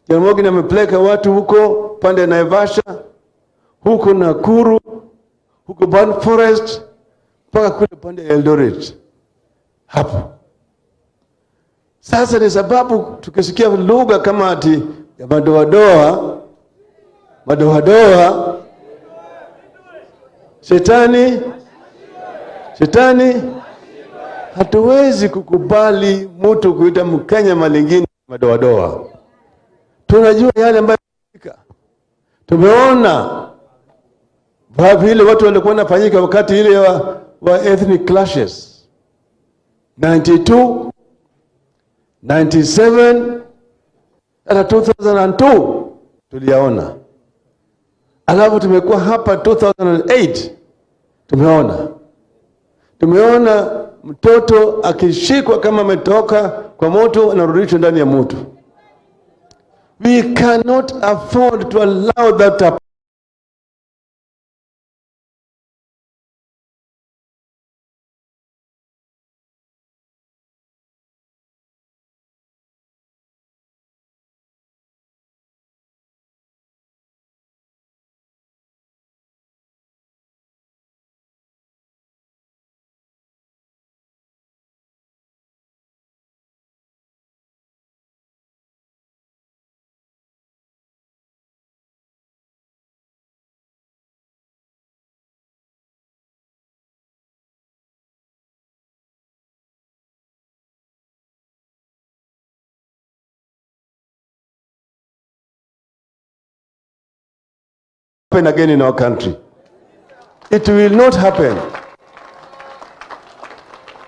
Jaramogi amepeleka watu huko pande Naivasha, huko Nakuru, huko Ban Forest, mpaka kule pande Eldoret. Hapo. Sasa ni sababu tukisikia lugha kama ati ya madoadoa, shetani, hatuwezi kukubali mtu kuita Mkenya malingine madoadoa. Tunajua yale ambayo tumeona vile watu walikuwa wanafanyika wakati ile wa ethnic clashes 92, 97 hata 2002 tuliyaona. Alafu tumekuwa hapa 2008 tumeona mtoto akishikwa kama ametoka kwa moto anarudishwa ndani ya moto. We cannot afford to allow that to happen. Again in our country. It will not happen.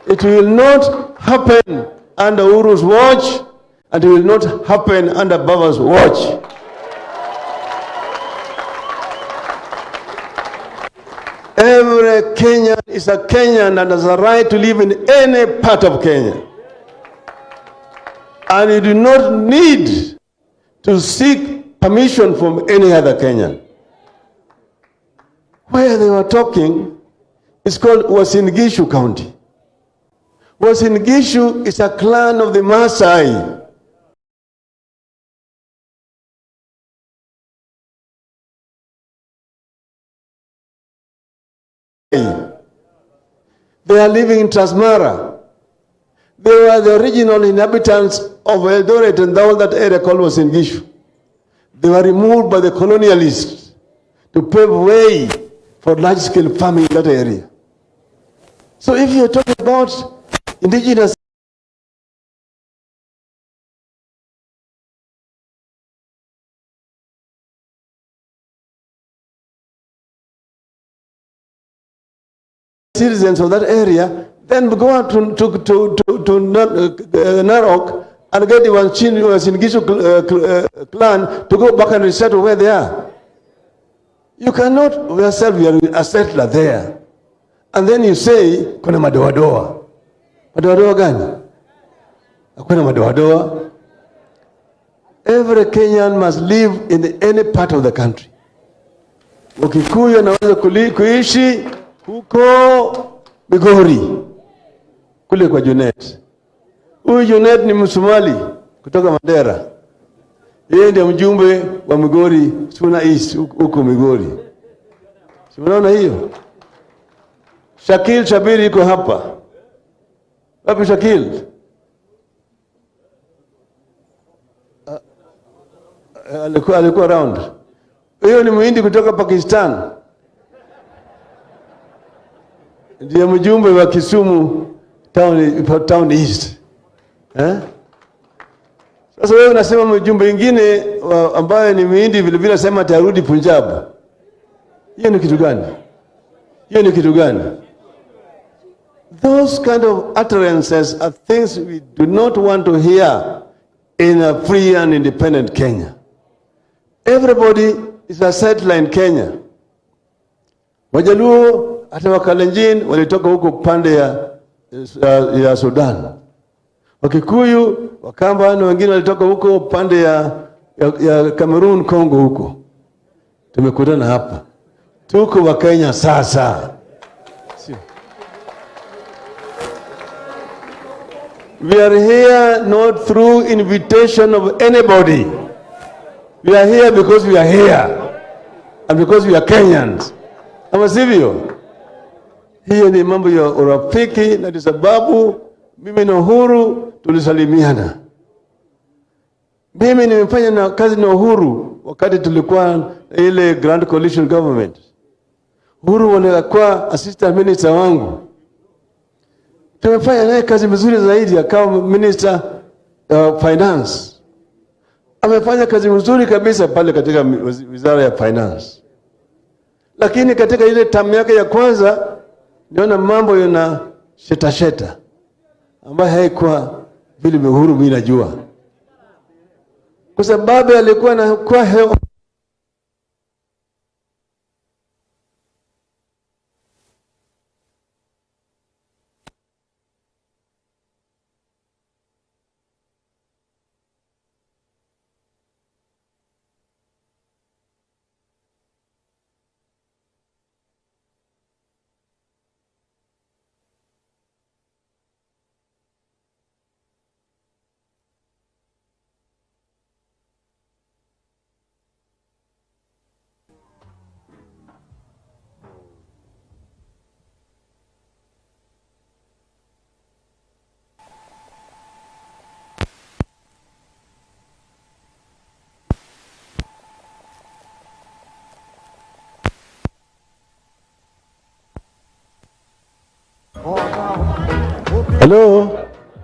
It will not happen under Uru's watch, and it will not happen under Baba's watch. Every Kenyan is a Kenyan and has a right to live in any part of Kenya. And you do not need to seek permission from any other Kenyan. Where they were talking is called Uasin Gishu County. Uasin Gishu is a clan of the Maasai. They are living in Transmara. They were the original inhabitants of Eldoret and all that area called Uasin Gishu. They were removed by the colonialists to pave way for large-scale farming in that area. So if you're talking about indigenous citizens of that area, then go out to Narok and get the Uasin Gishu clan to go back and resettle where they are. You cannot yourself be a settler there. And then you say, kuna madoadoa. Madoadoa gani? Hakuna madoadoa. Every Kenyan must live in any part of the country. Wakikuyu anaweza kuishi huko Migori, kule kwa Junet. Huyu Junet ni Msomali kutoka Mandera. Yeye ndiye mjumbe wa Migori, Suna East, huko Migori. Si unaona hiyo? Shakil Shabiri yuko hapa. Wapi Shakil? Alikuwa around. Huyo ni Muhindi kutoka Pakistan. Ndiye mjumbe wa Kisumu town East. Sasa wewe unasema mjumbe mwingine ambaye ni Muhindi vile vile sema atarudi Punjab. Hiyo ni kitu gani? Hiyo ni kitu gani? Those kind of utterances are things we do not want to hear in a free and independent Kenya. Everybody is a settler in Kenya. Wajaluo hata Wakalenjin walitoka huko pande ya Sudan. Wakikuyu, Wakamba na wengine walitoka huko pande ya Cameroon, Congo huko. Tumekutana hapa. Tuko wa Kenya sasa. We are here not through invitation of anybody. We are here because we are here. And because we are Kenyans. Ama sivyo? Hiyo ni mambo ya urafiki na ni sababu mimi na Uhuru tulisalimiana. Mimi nimefanya na kazi na Uhuru wakati tulikuwa ile Grand Coalition Government. Uhuru alikuwa assistant minister wangu. Tumefanya naye kazi mzuri zaidi akawa minister finance. Amefanya kazi mzuri kabisa pale katika wizara ya finance. Lakini katika ile term yake ya kwanza niona mambo yana sheta ambayo haikuwa vile Uhuru mimi najua. Kwa sababu alikuwa na kwa hewa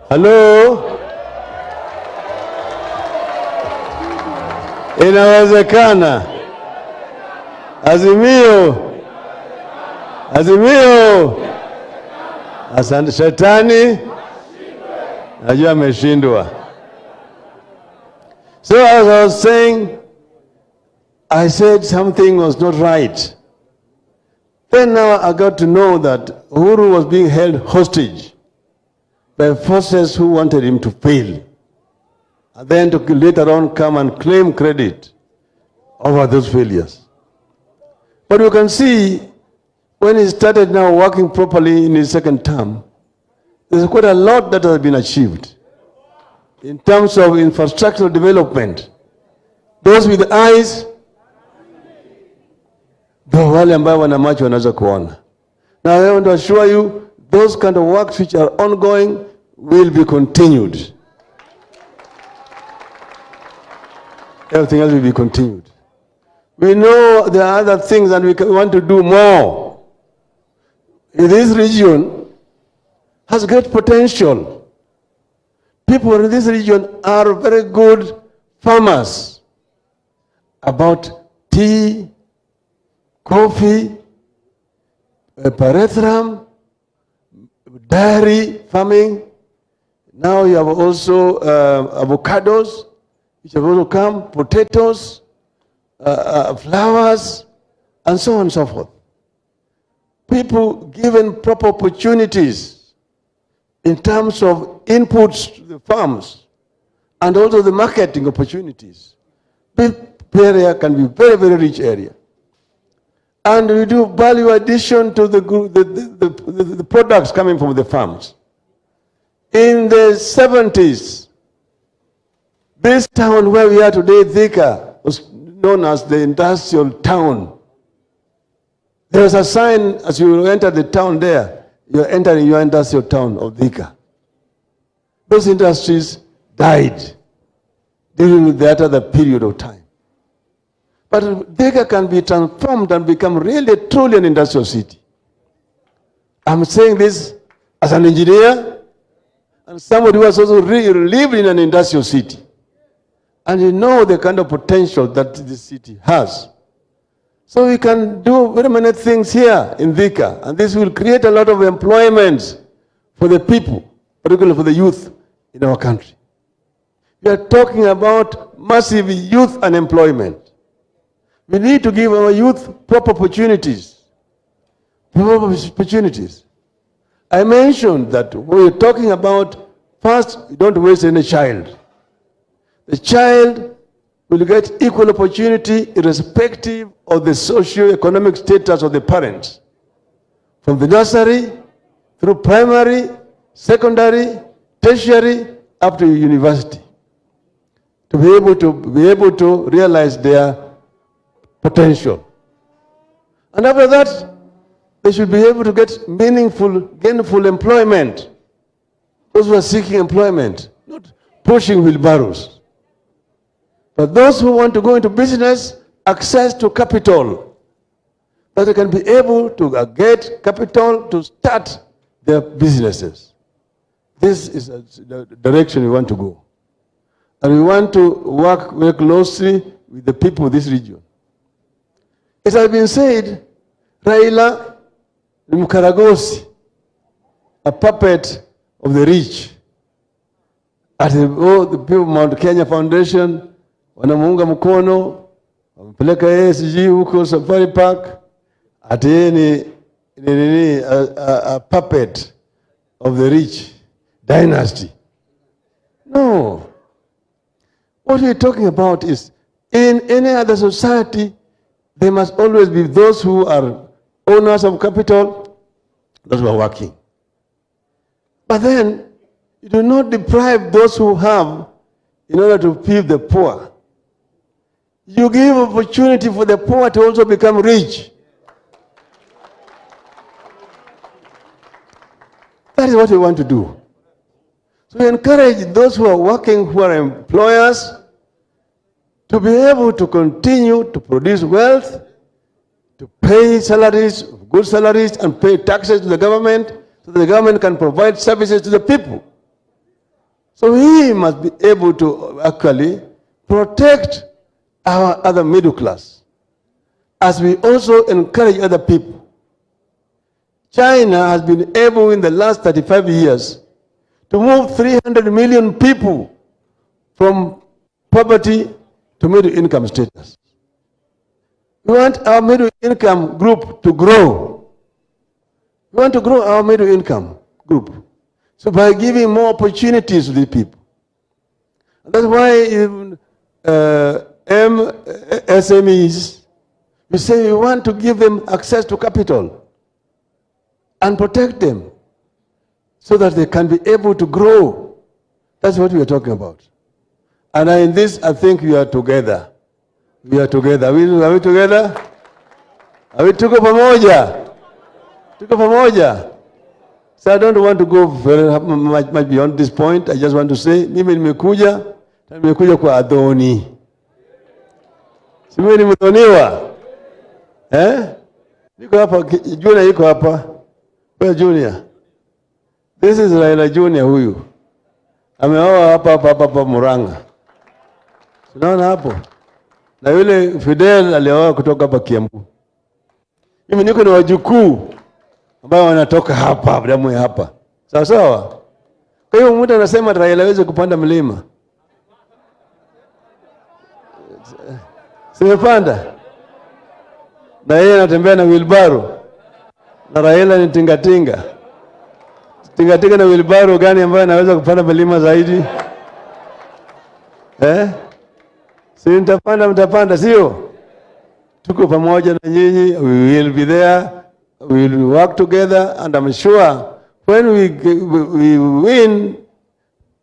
Hello? Inawezekana. Azimio. Asante shetani. Najua ameshindwa. So as I was saying, I said something was not right. Then now I got to know that Uhuru was being held hostage by forces who wanted him to fail, and then to later on come and claim credit over those failures. But you can see, when he started now working properly in his second term, there's quite a lot that has been achieved in terms of infrastructural development. Those with eyes, wale ambao wana macho wanaweza kuona. Now I want to assure you, those kind of works which are ongoing will be continued. Everything else will be continued. We know there are other things and we want to do more. This region has great potential. People in this region are very good farmers about tea, coffee, pyrethrum, dairy farming. Now you have also avocados, which have also come, potatoes, flowers, and so on and so forth. People given proper opportunities in terms of inputs to the farms and also the marketing opportunities. This area can be very, very rich area. And we do value addition to the products coming from the farms. In the 70s, this town where we are today, Thika, was known as the industrial town. There was a sign as you enter the town there, you're entering your industrial town of Thika. Those industries died during that other period of time. But Thika can be transformed and become really truly an industrial city. I'm saying this as an engineer and somebody who has also lived in an industrial city. And you know the kind of potential that this city has. So we can do very many things here in Thika, and this will create a lot of employment for the people, particularly for the youth in our country. We are talking about massive youth unemployment. We need to give our youth proper opportunities. Proper opportunities. I mentioned that we're talking about, first, you don't waste any child. The child will get equal opportunity irrespective of the socio-economic status of the parents. From the nursery, through primary, secondary, tertiary, up to university. To be able to realize their potential. And after that, they should be able to get meaningful, gainful employment. Those who are seeking employment, not pushing wheelbarrows. But those who want to go into business, access to capital, that they can be able to get capital to start their businesses. This is the direction we want to go. And we want to work very closely with the people of this region. It has been said, Raila ni mkaragosi, a puppet of the rich. At the people of Mount Kenya Foundation, wanamuunga mkono, wamepeleka yeye sijui huko Safari Park, ati yeye ni a puppet of the rich dynasty. No. What we're talking about is, in any other society, there must always be those who are owners of capital, those who are working. But then, you do not deprive those who have in order to feed the poor. You give opportunity for the poor to also become rich. That is what we want to do. So we encourage those who are working, who are employers, to be able to continue to produce wealth, to pay salaries, good salaries, and pay taxes to the government, so that the government can provide services to the people. So we must be able to actually protect our other middle class, as we also encourage other people. China has been able in the last 35 years to move 300 million people from poverty to middle income status. We want our middle income group to grow. We want to grow our middle income group. So by giving more opportunities to the people. That's why MSMEs, we say we want to give them access to capital and protect them so that they can be able to grow. That's what we are talking about. And in this, I think we are together. We are together. Are we together? Are we tuko pamoja? Tuko pamoja? So I don't want to go very much beyond this point. I just want to say, mimi nimekuja kwa adhoni. Si mimi nimedhoniwa? Niko hapa, Junior yuko hapa. Where Junior? This is Raila Junior huyu. Ameoa hapa Murang'a. Unaona hapo? Na yule Fidel alioa kutoka hapa Kiambu. Mimi niko na wajukuu ambao wanatoka hapa, damu ya hapa. Sawa sawa? Kwa hiyo mtu anasema Raila hawezi kupanda mlima. Simepanda. na yeye anatembea na wheelbarrow, na Raila ni tingatinga. Tingatinga na wheelbarrow gani ambayo anaweza kupanda milima zaidi? Si mtapanda sio? Tuko pamoja na nyinyi, we will be there, we will work together, and I'm sure when we win,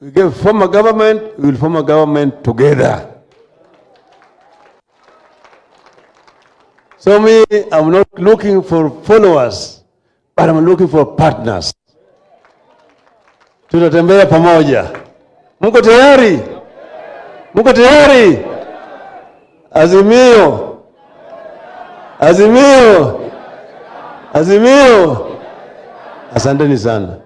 we form a government, we will form a government together. So me, I'm not looking for followers, but I'm looking for partners. Tutatembea pamoja. Mko tayari? Mko tayari? Azimio. Azimio. Azimio. Asanteni sana.